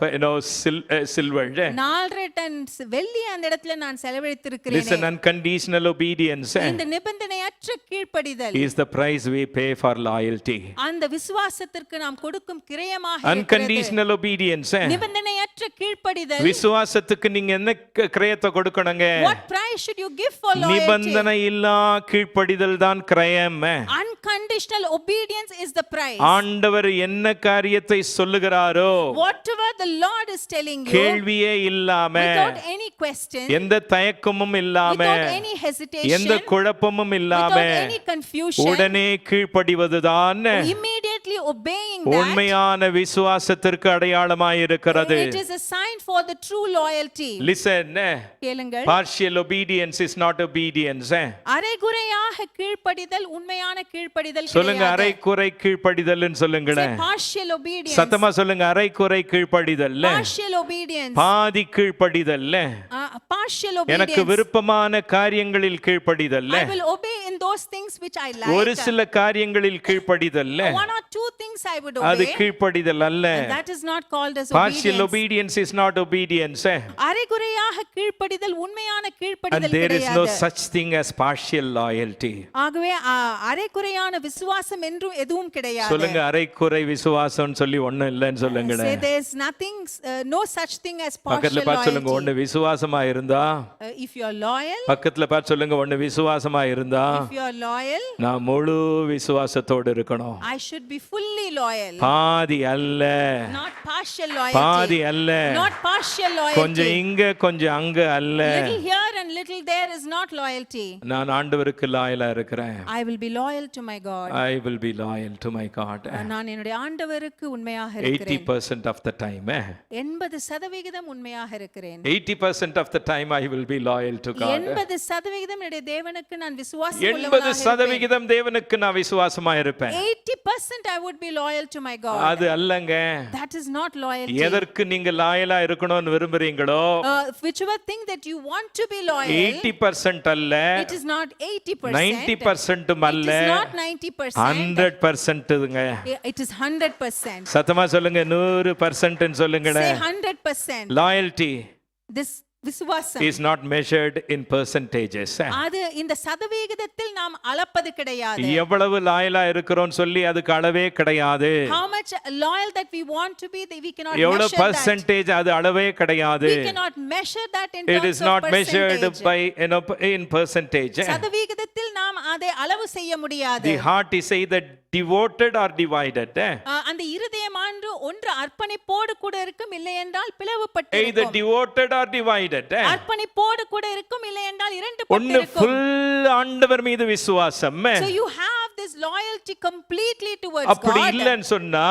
silver. 4.5 ton வெள்ளி அந்த இடத்துல நான் செலவழித்திருக்கிறேன். Listen, unconditional obedience இந்த நிபந்தனையற்ற கீழ்ப்படிதல் is the price we pay for loyalty. அந்த விசுவாசத்திற்கு நாம் கொடுக்கும் கிரயமாக இருக்கிறது. Unconditional obedience. நிபந்தனையற்ற கீழ்ப்படிதல். விசுவாசத்துக்கு நீங்க என்ன கிரயத்தை கொடுக்கணுங்க? What price should you give for loyalty? நிபந்தனை இல்லா கீழ்ப்படிதல் தான் கிரயம். Unconditional obedience is the price. ஆண்டவர் என்ன காரியத்தை சொல்லுகிறாரோ, Whatever the Lord is telling you, கேள்வியே இல்லாம, without any question, எந்த தயக்கமும் இல்லாம, without any hesitation, எந்த குழப்பமும் இல்லாம, without any confusion, உடனே கீழ்ப்படிவதுதான் immediately obeying that, உண்மையான விசுவாசத்திற்கு அடையாளமாய் இருக்கிறது. it is a sign for the true loyalty. Listen, கேளுங்கள், partial obedience is not obedience. அரைகுறையாக கீழ்ப்படிதல் உண்மையான கீழ்ப்படிதல் சொல்லுங்க, கிடையாது. அரைக்குறை கீழ்ப்படிதல்னு சொல்லுங்களேன். Say partial obedience. சத்தமா சொல்லுங்க, அரைக்குறை கீழ்ப்படிதல், Partial obedience. பாதி கீழ்ப்படிதல், Partial எனக்கு obedience. விருப்பமான காரியங்களில் கீழ்ப்படிதல், I will obey in those things which I ஒரு like. சில காரியங்களில் கீழ்ப்படிதல், One or two things I would அது obey. கீழ்ப்படிதல் அல்ல. And that is not called as Partial obedience. obedience is not obedience. அரைகுறையாக கீழ்ப்படிதல் உண்மையான And கீழ்ப்படிதல் there is no கிடையாது. such thing as partial loyalty. ஆகவே அரைகுறையான விசுவாசம் என்றும் எதுவும் கிடையாது. சொல்லுங்க, அரைக்குறை விசுவாசம்னு சொல்லி ஒண்ணும் இல்லைன்னு Say சொல்லுங்களேன். there is nothing, no such thing as partial பக்கத்துல பார்த்து சொல்லுங்க, loyalty. ஒண்ணு விசுவாசமா இருந்தா, If you are loyal, பக்கத்துல பார்த்து சொல்லுங்க, ஒண்ணு விசுவாசமா இருந்தா if you are loyal, நான் முழு விசுவாசத்தோடு இருக்கணும். I should be fully loyal. பாதி அல்ல, Not partial loyalty. பாதி அல்ல, Not partial கொஞ்சம் loyalty. இங்க கொஞ்சம் அங்க அல்ல. Little here and little there is not loyalty. நான் ஆண்டவருக்கு லாயலா இருக்கிறேன். I will be loyal to my God. I will be loyal to my God. நான் என்னுடைய ஆண்டவருக்கு உண்மையாக இருக்கிறேன். 80% of the time. 80% உண்மையாக இருக்கிறேன். 80% of the time I will be loyal to God. 80% என்னுடைய தேவனுக்கு நான் விசுவாசம் உள்ளவனாக இருப்பேன். 80% தேவனுக்கு நான் விசுவாசமா இருப்பேன். 80% I would be loyal to my God. அது அல்லங்க. That is not loyalty. எதற்கு நீங்க லாயலா இருக்கணும்னு விரும்புறீங்களோ Whichever thing that you want to be loyal, 80% அல்ல, it is not 80%. 90% அல்ல, It is not 90%. 100%ங்க. It is 100%. சத்தமா சொல்லுங்க, 100% சொல்லுங்க. Say 100%. Loyalty This விசுவாசம் is not measured in percentages. அது இந்த சதவிகிதத்தில் நாம் அளப்பது கிடையாது. எவ்வளவு லாயலா இருக்கிறோம் சொல்லி அதுக்கு அளவே கிடையாது. How much loyal that we want to be, we cannot எவ்வளவு measure that. percentage அது அளவே கிடையாது. We cannot measure that in It terms is of not measured percentage. by in percentage. சதவிகிதத்தில் நாம் அதை அளவு செய்ய முடியாது. The heart is either devoted or divided. அந்த இருதயமானது ஒன்று அர்ப்பணிப்போடு கூட இருக்கும், இல்லை என்றால் பிளவுபட்டு Either இருக்கும். devoted or divided. அர்ப்பணிப்போடு கூட இருக்கும், இல்லை என்றால் இரண்டு ஒன்னு பட்டு இருக்கும். full ஆண்டவர் மீது விசுவாசம். So you have this loyalty completely towards அப்படி God. இல்லன்னு சொன்னா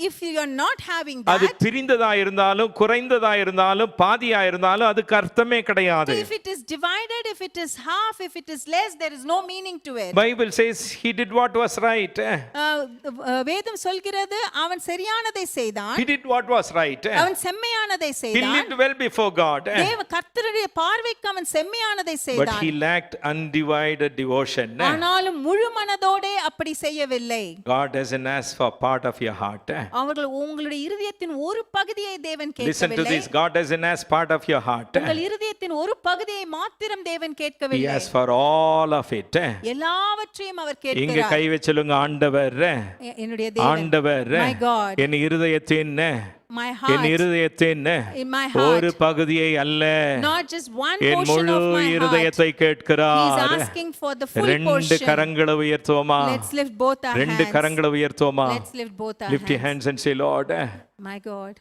If you are not having அது that, பிரிந்ததா இருந்தாலும் குறைந்ததா இருந்தாலும் பாதியா இருந்தாலும் அதுக்கு அர்த்தமே கிடையாது. if it is divided, if it is half, if it is less, there is no meaning to it. Bible says he did what was right. வேதம் சொல்கிறது அவன் சரியானதை செய்தான், He did what was right. அவன் செம்மையானதை He செய்தான். lived well before God. தேவ கர்த்தருடைய பார்வைக்கு அவன் செம்மையானதை But செய்தான். he lacked undivided devotion. ஆனாலும் முழு மனதோடே அப்படி செய்யவில்லை. God doesn't ask for part of your heart. அவர்கள் உங்களுடைய இருதயத்தின் ஒரு பகுதியை தேவன் Listen to கேட்கவில்லை. this. God doesn't ask part of your heart. உங்கள் இருதயத்தின் ஒரு பகுதியை மாத்திரம் தேவன் He கேட்கவில்லை, asks for all of it. எல்லாவற்றையும் அவர் இங்க கேட்கிறார். கை வச்சலுங்க, ஆண்டவர், என்னுடைய தேவன், ஆண்டவர், my God, என் இருதயத்தின் my என் heart, இருதயத்தின் in my ஒரு heart, பகுதியை அல்ல, not just one N portion முழு of my heart. இருதயத்தை He is கேட்கிறார். asking for the full ரெண்டு portion. கரங்களை உயர்த்துவோமா? Let's lift both our ரெண்டு hands. கரங்களை உயர்த்துவோமா? Let's lift both our Lift your hands. hands and say, Lord, My God,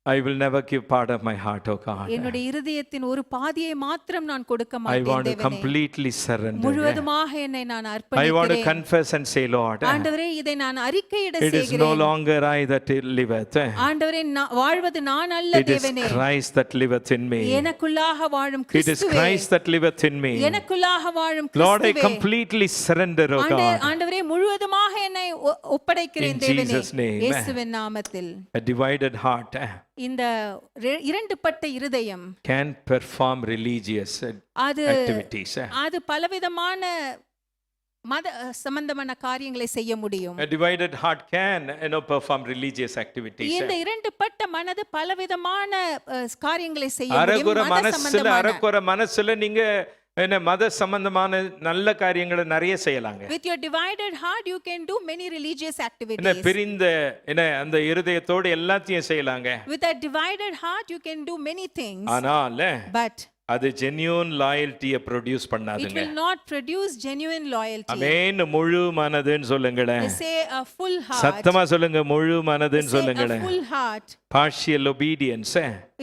I will never give part of my heart, oh God. என்னுடைய இருதயத்தின் ஒரு பாதியை மாத்திரம் நான் கொடுக்க I மாட்டேன் want to தேவனே. completely surrender. முழுவதுமாக என்னை நான் I want to அர்ப்பணிக்கிறேன். confess and say, Lord, ஆண்டவரே, இதை நான் அறிக்கையிட it is no செய்கிறேன். longer I that liveth. ஆண்டவரே, வாழ்வது நான் அல்ல It is தேவனே, Christ that liveth in me. எனக்குள்ளாக வாழும் It is கிறிஸ்துவே, Christ that liveth in me. எனக்குள்ளாக வாழும் Lord, I கிறிஸ்துவே. completely surrender, oh God. ஆண்டவரே, முழுவதுமாக என்னை ஒப்படைக்கிறேன் In தேவனே, Jesus' name. இயேசுவின் நாமத்தில். A divided heart இந்த இரண்டுபட்ட இருதயம் can perform religious அது activities. அது பலவிதமான மத சம்பந்தமான காரியங்களை செய்ய முடியும். A divided heart can perform religious activities. இந்த இரண்டுபட்ட மனது பலவிதமான காரியங்களை செய்ய முடியும். அரகுர மத மனசுல சம்பந்தமான. அரகுர மனசுல நீங்க என்ன மத சம்பந்தமான நல்ல காரியங்களை நிறைய செய்யலாங்க. With your divided heart you can do many religious என்ன activities. பிரிந்த என்ன அந்த இருதயத்தோடு எல்லாத்தையும் செய்யலாங்க. With a divided heart you can do many things. ஆனால் But அது genuine loyalty-ய produce it பண்ணாதுங்க. will not produce genuine loyalty. ஆமென். முழு மனதுன்னு சொல்லுங்களேன். They say a full heart. சத்தமா சொல்லுங்க, முழு மனதுன்னு Say a சொல்லுங்களேன். full heart. Partial obedience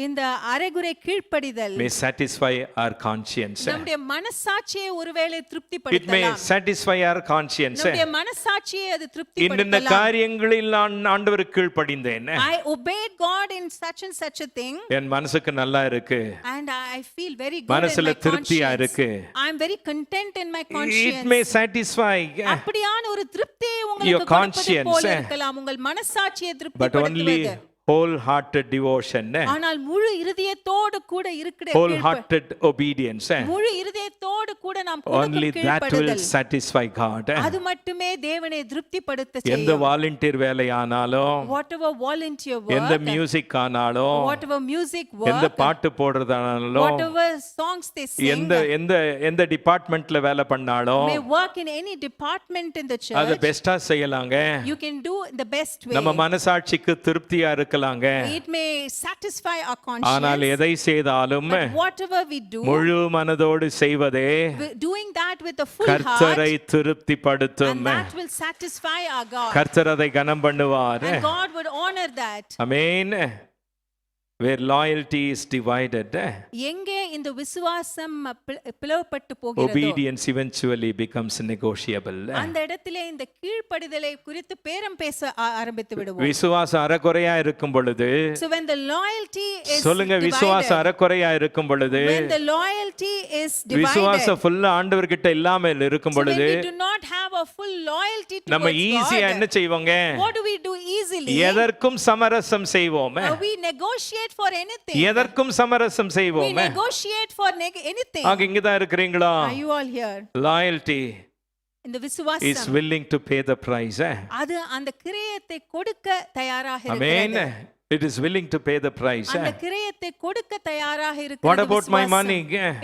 இந்த அரைகுறை கீழ்ப்படிதல் may satisfy our conscience. நம்முடைய மனசாட்சியை ஒருவேளை It may திருப்திப்படுத்தலாம். satisfy our conscience. நம்முடைய மனசாட்சியை அது இந்த திருப்திப்படுத்தலாம். காரியங்களில் நான் ஆண்டவருக்கு கீழ்ப்படிந்தேன். I obeyed God in such and such a thing என் மனசுக்கு நல்லா இருக்கு. and I feel very good in மனசுல my திருப்தியா conscience. இருக்கு. I am very content in my It conscience. may satisfy, அப்படியான ஒரு திருப்தியை your உங்களுக்கு கொடுப்பது conscience. போல இருக்கலாம், உங்கள் மனசாட்சியை but only திருப்திப்படுத்துவது. wholehearted devotion, ஆனால் முழு இருதயத்தோடு கூட இருக்கிற wholehearted obedience, முழு இருதயத்தோடு கூட நாம் only கொடுக்கும் that will கீழ்ப்படிதல். satisfy God. அது மட்டுமே தேவனை திருப்திப்படுத்த எந்த செய்யும். வாலண்டியர் வேலையானாலும், Whatever volunteer எந்த work, மியூசிக் ஆனாலும், whatever music எந்த work, பாட்டு போடுறதானாலும், whatever songs they sing, எந்த எந்த எந்த டிபார்ட்மெண்ட்ல வேலை பண்ணாலும் may work in any department in the அது church, பெஸ்டா செய்யலாங்க. you can do in the best way. நம்ம மனசாட்சிக்கு திருப்தியா இருக்கலாங்க. It may satisfy our ஆனால் conscience, எதை செய்தாலும் but whatever we do, முழு மனதோடு செய்வதே doing that with a full heart, கர்த்தரை திருப்திப்படுத்தும். and that will satisfy our God. கர்த்தர் அதை கனம் பண்ணுவார். And God would honor that. Amen. where loyalty is divided, எங்கே இந்த விசுவாசம் பிளவுபட்டு போகிறதோ obedience eventually becomes negotiable. அந்த இடத்திலே இந்த கீழ்ப்படிதலை குறித்து பேரம் பேச ஆரம்பித்து விடுவோம். விசுவாசம் அறகுறையா இருக்கும் பொழுது, So when the loyalty is சொல்லுங்க, விசுவாசம் அறகுறையா இருக்கும் பொழுது, when the loyalty is divided, விசுவாசம் ஃபுல்லா ஆண்டவர்கிட்ட இல்லாம இருக்கும் so when பொழுது, we do not have a full loyalty நம்ம towards ஈஸியா God, என்ன செய்வோங்க? what do we do easily? எதற்கும் சமரசம் செய்வோம். We negotiate for anything. எதற்கும் சமரசம் We செய்வோம். negotiate for anything. ஆக இங்க தான் இருக்கிறீங்களா? Are you all here? Loyalty இந்த is விசுவாசம் willing to pay the price. அது அந்த கிரயத்தை கொடுக்க தயாராக Amen. இருக்கிறது. It is willing to pay the price. அந்த கிரயத்தை கொடுக்க தயாராக What இருக்கிறது about my விசுவாசம். money?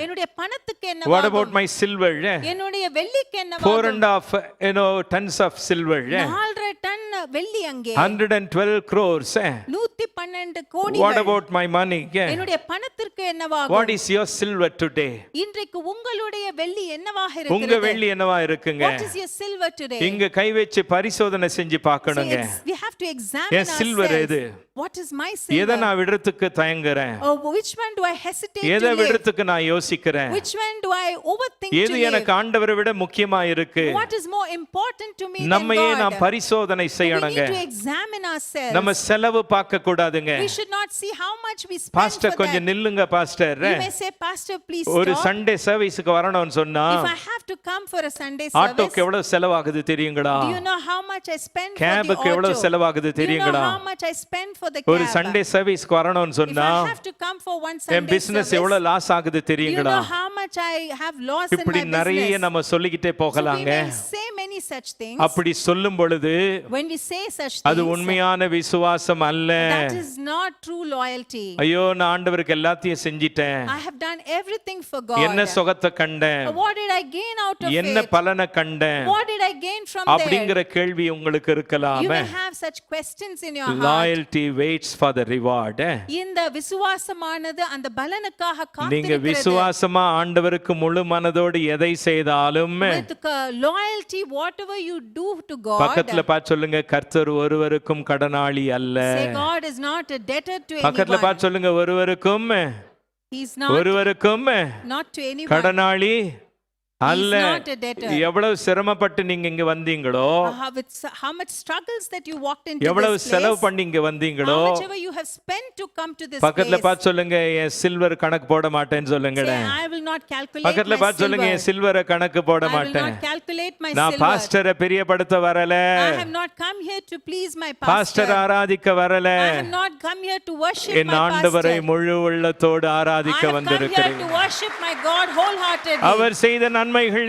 என்னுடைய பணத்துக்கு What என்னவாகும்? about my silver? என்னுடைய வெள்ளிக்கு 4.5 என்னவாகும்? tons of silver. 4.5 டன் வெள்ளி அங்கே 112 crores. 112 கோடி. What about my money? என்னுடைய பணத்திற்கு என்னவாகும்? What is your silver today? இன்றைக்கு உங்களுடைய வெள்ளி என்னவாக உங்க இருக்கிறது? வெள்ளி என்னவா இருக்குங்க? What is your silver today? இங்க கை வச்சு பரிசோதனை செஞ்சு பார்க்கணுங்க. We have to examine N silver ourselves. எது? What is my எதை silver? நான் விடுறதுக்கு தயங்குறேன்? Oh, which one do I hesitate எதை to live? விடுறதுக்கு நான் யோசிக்கிறேன்? Which one do I overthink எது to live? எனக்கு ஆண்டவரை விட முக்கியமா இருக்கு? What is more important to me than நம்மையே God? நாம் பரிசோதனை We செய்யணுங்க. need to examine ourselves. நம்ம செலவு பார்க்க கூடாதுங்க. We should not see how much we spend pastor for கொஞ்சம் that. நில்லுங்க pastor. You may say, Pastor, please ஒரு stop. சண்டே சர்வீஸ்க்கு வரணும்னு சொன்னா If I have to come for a Sunday service, ஆட்டோக்கு எவ்வளவு செலவாகுது தெரியுங்களா? do you know how much I spend for the கேபுக்கு எவ்வளவு auto? செலவாகுது Do you know தெரியுங்களா? how much I spend for the ஒரு cab? சண்டே சர்வீஸ்க்கு வரணும்னு If சொன்னா I have to come for one N Sunday business service, எவ்வளவு loss ஆகுது do you தெரியுங்களா? know how much I have lost in இப்படி my நிறைய business? நம்ம சொல்லிக்கிட்டே So we போகலாங்க. may say many such things. அப்படி சொல்லும் பொழுது When we say such அது things, உண்மையான விசுவாசம் அல்ல. that is not true loyalty. ஐயோ, நான் ஆண்டவருக்கு எல்லாத்தையும் செஞ்சிட்டேன், I have done everything for God. என்ன சுகத்தை கண்டேன், What did I gain out of என்ன it? பலனை கண்டேன் What did I gain from there? அப்படிங்கிற கேள்வி உங்களுக்கு You இருக்கலாம். may have such questions in your heart. Loyalty waits for the reward. இந்த விசுவாசமானது அந்த பலனுக்காக நீங்க காத்திருக்கிறது. விசுவாசமா ஆண்டவருக்கு முழு மனதோடு எதை செய்தாலும் With loyalty, whatever you do to God, பக்கத்துல பார்த்து சொல்லுங்க, கர்த்தர் ஒருவருக்கும் கடனாளி அல்ல. say God is not a debtor to பக்கத்துல anyone. பார்த்து சொல்லுங்க, ஒருவருக்கும் He's not not to anyone. கடனாளி அல்ல. He's not a debtor. எவ்வளவு சிரமப்பட்டு நீங்க இங்க வந்தீங்களோ, With how much struggles that you walked into எவ்வளவு this செலவு place, பண்ணி இங்க வந்தீங்களோ, how much ever you have spent to come to this பக்கத்துல place. பார்த்து சொல்லுங்க, என் சில்வர் கணக்கு போட மாட்டேன்னு சொல்லுங்க. Say, I will not calculate பக்கத்துல my பார்த்து சொல்லுங்க, என் silver. சில்வரை கணக்கு போட I will மாட்டேன். not calculate my நான் silver. பாஸ்டரை பிரியப்படுத்த வரல, I have not come here to please my pastor pastor. ஆராதிக்க வரல, I have not come here to worship N my ஆண்டவரை pastor. முழு உள்ளத்தோடு I ஆராதிக்க have come here வந்திருக்கிறேன். to worship my God wholeheartedly. அவர் செய்த நன்மைகள்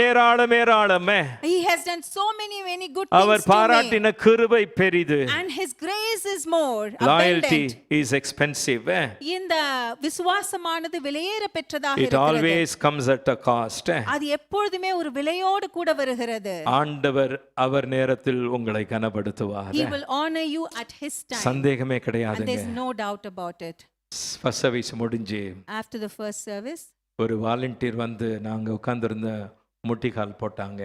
ஏராளம் ஏராளமே. He has done so many good our things to me. பாராட்டின கிருபை பெரிது. And his grace is more Loyalty abundant. is expensive. இந்த விசுவாசமானது விலையேற பெற்றதாக It இருக்கிறது. always comes at a cost. அது எப்பொழுதுமே ஒரு விலையோடு கூட வருகிறது. ஆண்டவர் அவர் நேரத்தில் உங்களை கனப்படுத்துவார். He will honor you at his time. சந்தேகமே And கிடையாதுங்க. there's no doubt about it. First service முடிஞ்சு After the first service, ஒரு வாலண்டியர் வந்து நாங்க உட்கார்ந்திருந்த முட்டிக்கால் போட்டாங்க.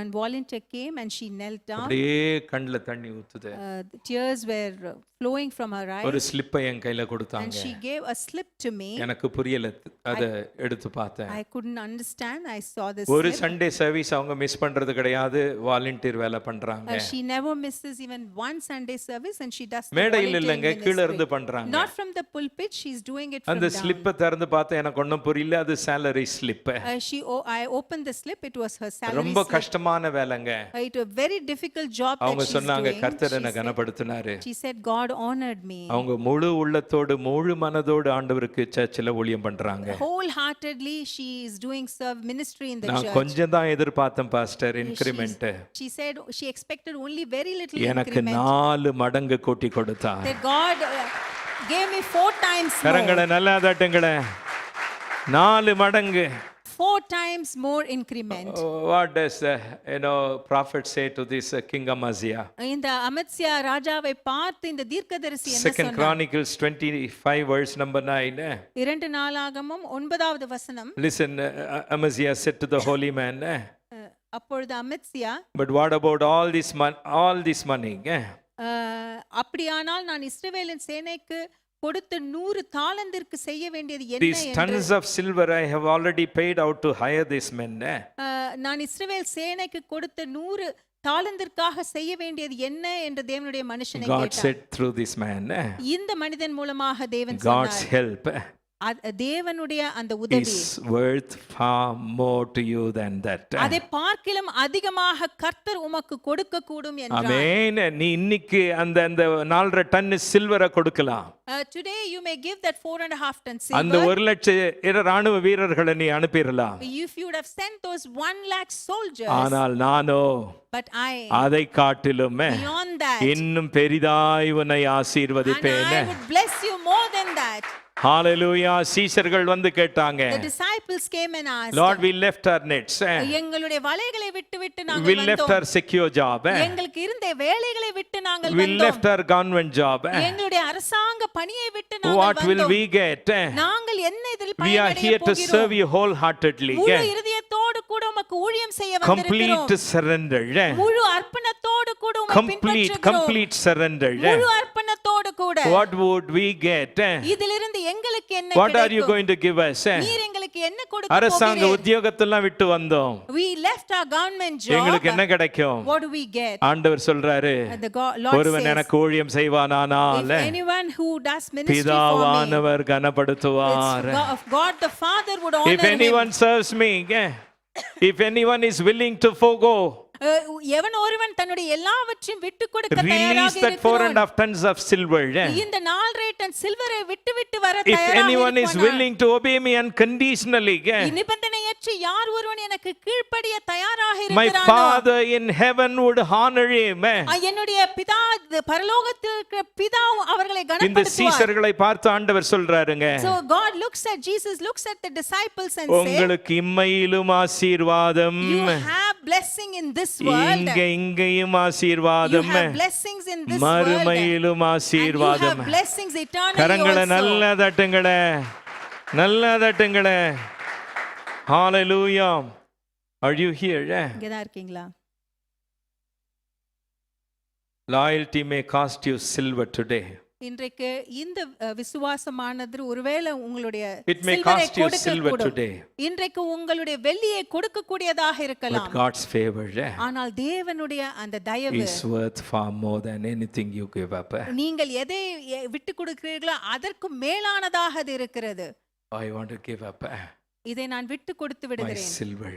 one volunteer came and she knelt down. அப்படியே கண்ணுல தண்ணி ஊத்துது. The tears were flowing from her eyes. ஒரு ஸ்லிப்பை என் கையில And கொடுத்தாங்க. she gave a slip to me. எனக்கு புரியல, அத எடுத்து பார்த்தேன். I couldn't understand. I saw this ஒரு slip. சண்டே சர்வீஸ் அவங்க மிஸ் பண்றது கிடையாது, வாலண்டியர் வேலை பண்றாங்க. She never misses even one Sunday service and she does the மேடையில் volunteering இல்லங்க, கீழ இருந்து ministry. பண்றாங்க. Not from the pulpit, she's doing it from அந்த down. ஸ்லிப்பை திறந்து பார்த்தா எனக்கு ஒண்ணும் புரியல, அது salary slip. I opened the slip, it was her salary ரொம்ப slip. கஷ்டமான வேலைங்க. It was a very difficult job that அவங்க she's சொன்னாங்க, doing. கர்த்தர் என்ன கனப்படுத்தினாரு. She said, God honored me. அவங்க முழு உள்ளத்தோடு முழு மனதோடு ஆண்டவருக்கு சர்ச்சில் ஊழியம் பண்றாங்க. Wholeheartedly, she is doing ministry in the நான் church. கொஞ்சம் தான் எதிர்பார்த்தேன் pastor, increment. She said she expected only very little எனக்கு increment. 4 மடங்கு கூட்டி கொடுத்தார். That God gave me 4 times more. கரங்களை நல்லா தட்டுங்களே. 4 மடங்கு. 4 times more increment. What does prophet say to this King Amaziah? இந்த அமத்சியா ராஜாவை பார்த்து இந்த தீர்க்கதரிசி என்ன Second சொன்னார்? Chronicles 25 verse number 9. 2 நாளாகமம் 9வது வசனம். Listen, Amaziah said to the holy man, அப்பொழுது அமத்சியா, but what about all this money? அப்படியானால் நான் இஸ்ரவேலின் சேனைக்கு கொடுத்த 100 தாலந்திற்கு செய்ய வேண்டியது என்ன These என்று tons of silver I have already paid out to hire these men. நான் இஸ்ரவேல் சேனைக்கு கொடுத்த 100 தாலந்திற்காக செய்ய வேண்டியது என்ன என்று தேவனுடைய மனுஷனை God கேட்டார். said through this man, இந்த மனிதன் மூலமாக தேவன் God's சொன்னார், help தேவனுடைய அந்த உதவி is worth far more to you than that. அதை பார்க்கிலும் அதிகமாக கர்த்தர் உமக்கு கொடுக்க கூடும் என்றார். ஆமென். நீ இன்னைக்கு அந்த 4.5 டன் சில்வரை கொடுக்கலாம். Today you may give that 4.5 tons அந்த silver. 1 லட்சம் ராணுவ வீரர்களை நீ அனுப்பிடலாம். If you would have sent those 1 lakh soldiers, ஆனால் நானோ but அதை காட்டிலும் beyond that, இன்னும் பெரிதாய் உன்னை and ஆசீர்வதிப்பேன். I would bless you more than that. ஹalleluya. சீஷர்கள் வந்து கேட்டாங்க, The disciples came and asked, Lord, we left our nets, எங்களுடைய வலைகளை விட்டு we நாங்கள் left வந்தோம். our secure job, எங்களுக்கு இருந்த வேலைகளை விட்டு நாங்கள் we வந்தோம். left our government job, எங்களுடைய அரசாங்க பணியை விட்டு நாங்கள் what will வந்தோம். we get? நாங்கள் என்ன இதில் We are பயனடைய here to serve போகிறோம்? you wholeheartedly. முழு இருதயத்தோடு கூட உமக்கு ஊழியம் செய்ய Complete வந்திருக்கிறோம். surrender. முழு அர்ப்பணத்தோடு கூட உம்மை பின்பற்றுகிறோம். Complete surrender. முழு அர்ப்பணத்தோடு கூட What would we get? இதிலிருந்து எங்களுக்கு என்ன What are you கிடைக்கும்? going to give us? நீர் எங்களுக்கு என்ன கொடுக்க அரசாங்க போகிறீர்? உத்தியோகத்தெல்லாம் விட்டு வந்தோம். We left our government job. எங்களுக்கு என்ன கிடைக்கும்? What do we get? ஆண்டவர் சொல்றாரு, The Lord ஒருவன் says, எனக்கு ஊழியம் செய்வானானால் if anyone who does ministry for me, பிதாவானவர் கனப்படுத்துவார். of God the Father would honor If him. anyone serves me, if anyone is willing to forgo, எவன் ஒருவன் தன்னுடைய எல்லாவற்றையும் விட்டு கொடுக்க release தயாராக that இருக்கிறான். 4.5 tons of silver. இந்த 4.5 டன் சில்வரை விட்டு வர If தயாராக anyone is இருப்பானா? willing to obey me unconditionally, நிபந்தனையற்ற யார் ஒருவன் எனக்கு கீழ்ப்படிய தயாராக my இருக்கிறானோ, Father in heaven would honor him. என்னுடைய பிதா பரலோகத்தில் இருக்கிற பிதா அவர்களை இந்த கனப்படுத்துவார். சீஷர்களை பார்த்து ஆண்டவர் சொல்றாருங்க, So God Jesus looks at the disciples and says, உங்களுக்கு இம்மையிலும் ஆசீர்வாதம், you have blessing in this world, இங்கேயும் you ஆசீர்வாதம், have blessings in this world, மறுமையிலும் and you ஆசீர்வாதம். have blessings eternally கரங்களை also. நல்ல தட்டுங்களே, நல்ல தட்டுங்களே. Hallelujah. Are you here? இங்கதான் இருக்கீங்களா? Loyalty may cost you silver today. இன்றைக்கு இந்த விசுவாசமானது ஒருவேளை உங்களுடைய It may சில்வரை cost you silver கொடுக்கக்கூடும். today. இன்றைக்கு உங்களுடைய வெள்ளியை கொடுக்கக்கூடியதாக But இருக்கலாம். God's favor ஆனால் தேவனுடைய அந்த தயவு is worth far more than anything you give up. நீங்கள் எதை விட்டு கொடுக்கிறீர்களோ அதற்கு மேலானதாக அது இருக்கிறது. I want to give up இதை நான் விட்டு கொடுத்து my விடுகிறேன். silver.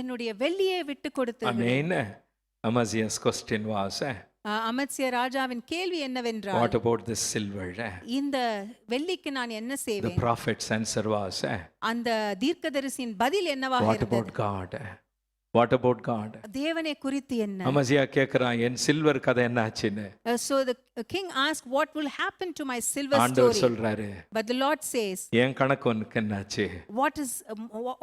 என்னுடைய வெள்ளியை விட்டு கொடுத்து Amen. Amaziah's question was, அமத்சிய ராஜாவின் கேள்வி என்னவென்றால், what about this silver? இந்த வெள்ளிக்கு நான் என்ன The செய்வேன்? prophet's answer was, அந்த தீர்க்கதரிசியின் பதில் என்னவாக what இருந்தது? about God? What about God? தேவனை குறித்து என்ன? அமசியா கேக்குறான், என் சில்வர் கதை என்ன ஆச்சுன்னு. So the king asked, what will happen to my silver ஆண்டவர் story? சொல்றாரு, But the Lord says, என் கணக்கு உனக்கு என்னாச்சு?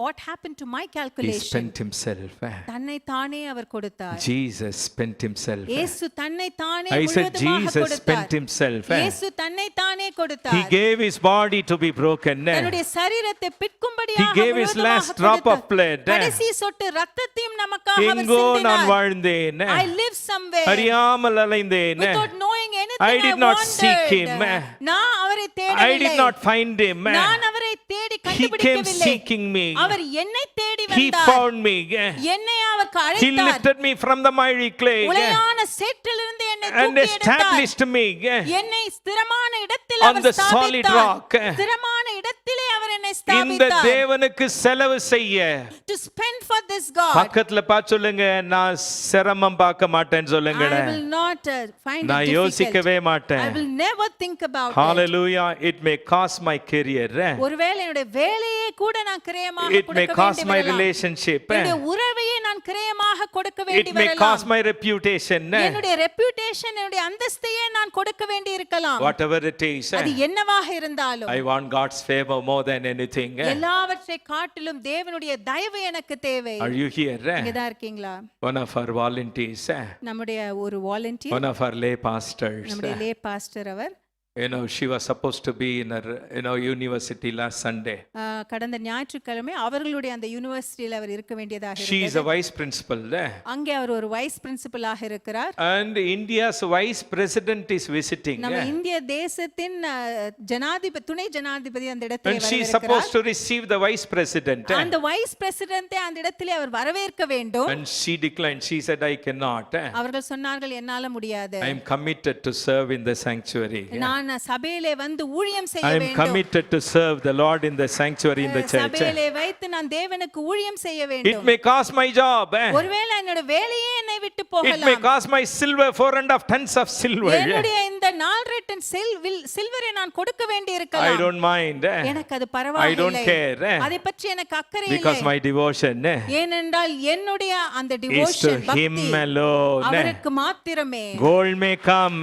what happened to my He calculation? spent himself. தன்னை தானே அவர் கொடுத்தார். Jesus spent himself. இயேசு தன்னை தானே I said முழுவதுமாக Jesus கொடுத்தார். spent himself. இயேசு தன்னை தானே He கொடுத்தார். gave his body to be broken. தன்னுடைய சரீரத்தை He பிற்கும்படியாக gave his முழுவதுமாக last drop of கொடுத்தார். blood. கடைசி சொட்டு இரத்தத்தையும் நமக்காக அவர் எங்கோ நான் சிந்தினார். வாழ்ந்தேன், I live somewhere அறியாமல் அலைந்தேன். without knowing anything. I did not wandered. seek him. நான் அவரை I தேடவில்லை. did not find him. நான் அவரை தேடி He came கண்டுபிடிக்கவில்லை. seeking me. அவர் என்னை தேடி He வந்தார். found me. என்னை அவருக்கு He அழைத்தார். lifted me from the miry clay உளையான சேற்றிலிருந்து என்னை and தூக்கி எடுத்தார். established me என்னை ஸ்திரமான இடத்தில் on our the solid ஸ்தாபித்தார். rock. ஸ்திரமான இடத்திலே அவர் என்னை இந்த ஸ்தாபித்தார். தேவனுக்கு செலவு செய்ய To spend for this God. பக்கத்துல பார்த்து சொல்லுங்க, நான் சிரமம் பார்க்க மாட்டேன்னு I சொல்லுங்களேன். will not find it நான் difficult. யோசிக்கவே I மாட்டேன். will never think about it. Hallelujah. It may cost my career. ஒருவேளை என்னுடைய வேலையை கூட நான் கிரயமாக It may கொடுக்க cost வேண்டி my வரலாம். relationship. என்னுடைய உறவையே நான் கிரயமாக கொடுக்க It வேண்டி may cost வரலாம். my reputation. என்னுடைய ரெputation, என்னுடைய அந்தஸ்தையே நான் கொடுக்க வேண்டி இருக்கலாம். Whatever it is, அது என்னவாக இருந்தாலும் I want God's favor more than anything. எல்லாவற்றை காட்டிலும் தேவனுடைய தயவு எனக்கு தேவை. Are you here? இங்கதான் இருக்கீங்களா? One of our volunteers, நம்முடைய ஒரு volunteer, one of our lay pastors, நம்முடைய லே பாஸ்டர் அவர் she was supposed to be in her, university last Sunday. கடந்த ஞாயிற்றுக்கிழமை அவர்களுடைய அந்த யூனிவர்சிட்டியில் அவர் இருக்க வேண்டியதாக She is a இருந்தது. vice principal there. அங்கே அவர் ஒரு வைஸ் பிரின்சிபலாக இருக்கிறார். And India's vice president is visiting. நம்ம இந்திய தேசத்தின் துணை ஜனாதிபதி அந்த இடத்திலே And she is வரவிருக்கிறார். supposed to receive the vice president. அந்த வைஸ் பிரசிடென்ட்டை அந்த இடத்திலே அவர் வரவேற்க வேண்டும். And she declined. She said, I cannot. அவர்கள் சொன்னார்கள் என்னால முடியாது. I am committed to serve in the sanctuary. நான் சபையிலே வந்து ஊழியம் செய்ய I am வேண்டும். committed to serve the Lord in the sanctuary in the church. சபையிலே வைத்து நான் தேவனுக்கு ஊழியம் செய்ய It வேண்டும். may cost my job. ஒருவேளை என்னோட வேலையே என்னை விட்டு It may போகலாம். cost my silver, 4.5 tons of silver. என்னுடைய இந்த 4 டன் சில்வரை நான் கொடுக்க வேண்டி I இருக்கலாம். don't mind. எனக்கு அது I don't பரவாயில்லை. care. அதை பற்றி எனக்கு அக்கறை Because இல்லை. my devotion ஏனென்றால் என்னுடைய அந்த is to டிவோஷன் Him பக்தி alone. அவருக்கு மாத்திரமே. Gold may come,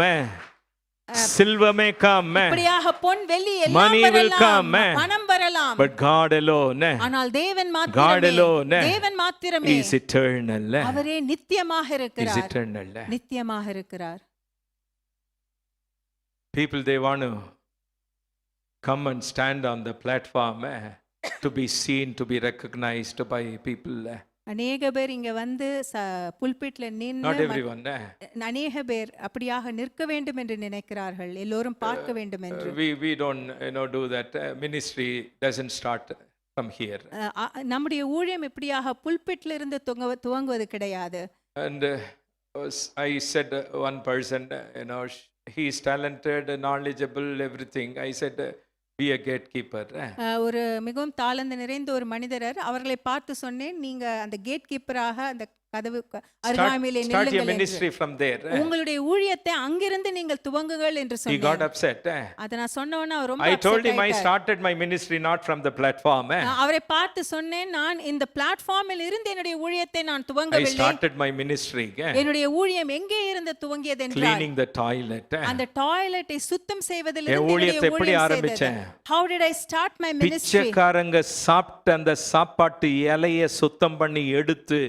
silver may come, இப்படியாக பொன் வெள்ளி Money எல்லாம் will come, வரலாம், பணம் வரலாம். but God alone ஆனால் தேவன் God மாத்திரமே. alone தேவன் மாத்திரமே. is eternal. அவரே நித்தியமாக Is இருக்கிறார். eternal. நித்தியமாக இருக்கிறார். People, they want to come and stand on the platform to be seen, to be recognized by people. அநேக பேர் இங்க வந்து புல்பிட்ல Not நின்று everyone. அநேக பேர் அப்படியாக நிற்க வேண்டும் என்று நினைக்கிறார்கள். எல்லோரும் பார்க்க வேண்டும் என்று. We don't do that. Ministry doesn't start from here. நம்முடைய ஊழியம் இப்படியாக புல்பிட்ல இருந்து துவங்குவது கிடையாது. And I said one person, he is talented, knowledgeable, everything. I said, be a gatekeeper. ஒரு மிகவும் தாளந்து நிறைந்த ஒரு மனிதர், அவர்களை பார்த்து சொன்னேன், நீங்க அந்த கேட் கீப்பராக அந்த கதவு அருகாமையிலே Start your நில்லுங்கள் ministry என்று. from there. உங்களுடைய ஊழியத்தை அங்கிருந்து நீங்கள் துவங்குங்கள் என்று He got சொன்னேன். upset. அத நான் சொன்னவன அவர் ரொம்ப I told upset him I ஆயிட்டார். started my ministry not from the platform. நான் அவரை பார்த்து சொன்னேன், நான் இந்த பிளாட்ஃபார்மில் இருந்து என்னுடைய ஊழியத்தை நான் I துவங்கவில்லை. started my ministry என்னுடைய ஊழியம் எங்கே இருந்து துவங்கியது என்றால் cleaning the toilet. அந்த டாய்லெட்டை சுத்தம் செய்வதில் என் இருந்து ஊழியத்தை என்னுடைய எப்படி ஊழியம் ஆரம்பிச்சேன்? செய்தது. How did I start my ministry? பிச்சைக்காரங்க சாப்பிட்ட அந்த சாப்பாட்டு இலைய சுத்தம் பண்ணி எடுத்து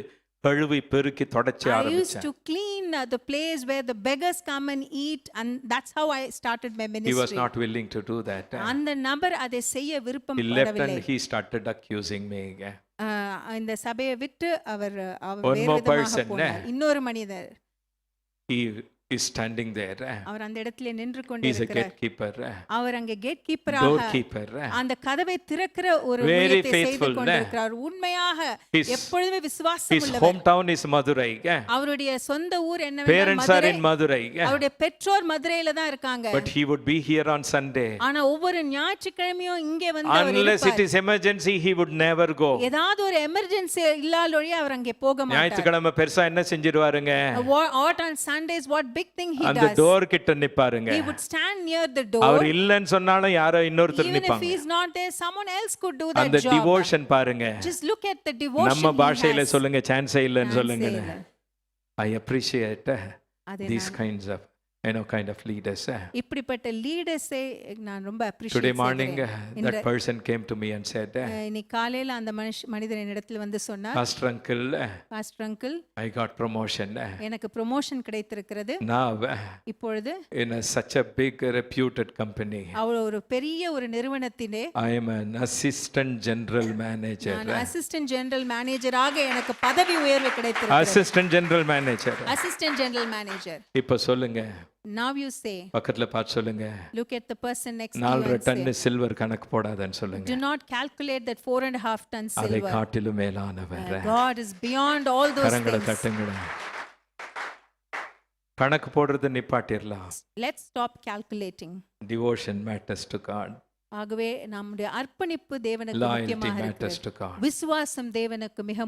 கழுவி பெருக்கி தொடச்சி I used ஆரம்பிச்சேன். to clean the place where the beggars come and eat, and that's how I started my He ministry. was not willing to do that. அந்த நபர் அதை செய்ய விருப்பம் He left படவில்லை. and he started accusing me. இந்த சபையை விட்டு அவர் One வேறு more விதமாக person, போனார். இன்னொரு மனிதர் He is standing there. அவர் அந்த இடத்திலே நின்று He is a கொண்டிருக்கிறார். gatekeeper, அவர் அங்கே கேட் கீப்பராக doorkeeper. அந்த கதவை திறக்கிற ஒரு Very ஊழியத்தை செய்து faithful, கொண்டிருக்கிறார். உண்மையாக His- எப்பொழுதுமே விசுவாசம் His உள்ளவர். hometown is Madurai. அவருடைய சொந்த ஊர் என்னவென்றால் Parents are Madurai. in Madurai. அவருடைய பெற்றோர் மதுரையில தான் இருக்காங்க. But he would be here on Sunday. ஆனா ஒவ்வொரு ஞாயிற்றுக்கிழமையும் இங்கே வந்து அவர் Unless it இருப்பார். is emergency, he would never go. ஏதாவது ஒரு எமர்ஜென்சி இல்லாலொழிய அவர் அங்கே போக மாட்டார். ஞாயிற்றுக்கிழமை பெருசா என்ன செஞ்சிருவாருங்க? What on Sundays, what big thing he அந்த does? டோர் கிட்ட நிப்பாருங்க. He would stand near the door. அவர் இல்லன்னு சொன்னாலும் யாரோ இன்னொருத்தர் Even if நிப்பாங்க. he is not there, someone else could do that அந்த job. டிவோஷன் பாருங்க. Just look at the devotion நம்ம he பாஷையில has. சொல்லுங்க, சான்ஸே இல்லன்னு நான் சொல்லுங்க. செய்யல. I appreciate அதை these நான் kinds of kind of leaders. இப்படிப்பட்ட லீடர்ஸை நான் ரொம்ப Today அப்ரிஷியேட் morning செய்கிறேன். that person came to me and said, இன்னைக்கு காலையில அந்த மனிதர் என்னிடத்தில் வந்து சொன்னார், Pastor uncle, pastor uncle, I got promotion. எனக்கு ப்ரொமோஷன் கிடைத்திருக்கிறது. Now இப்பொழுது in such a big reputed company, அவர் ஒரு பெரிய ஒரு நிறுவனத்திலே I am an assistant general manager. நான் அசிஸ்டன்ட் ஜெனரல் மேனேஜராக எனக்கு பதவி உயர்வு கிடைத்திருக்கிறது. Assistant general manager. Assistant general manager. இப்ப சொல்லுங்க, Now you say, பக்கத்துல பார்த்து சொல்லுங்க, look at the person next to you 4 and ton say, silver கணக்கு போடாதன்னு சொல்லுங்க. do not calculate that 4.5 tons அதை silver. காட்டிலும் மேலானவர். God is beyond all those கரங்களை things. தட்டுங்கள. கணக்கு போடுறது நிப்பாட்டிரலாம். Let's stop calculating. Devotion matters to God. ஆகவே நம்முடைய அர்ப்பணிப்பு தேவனுக்கு Loyalty முக்கியமாக matters இருக்கிறது. to God. விசுவாசம் தேவனுக்கு மிக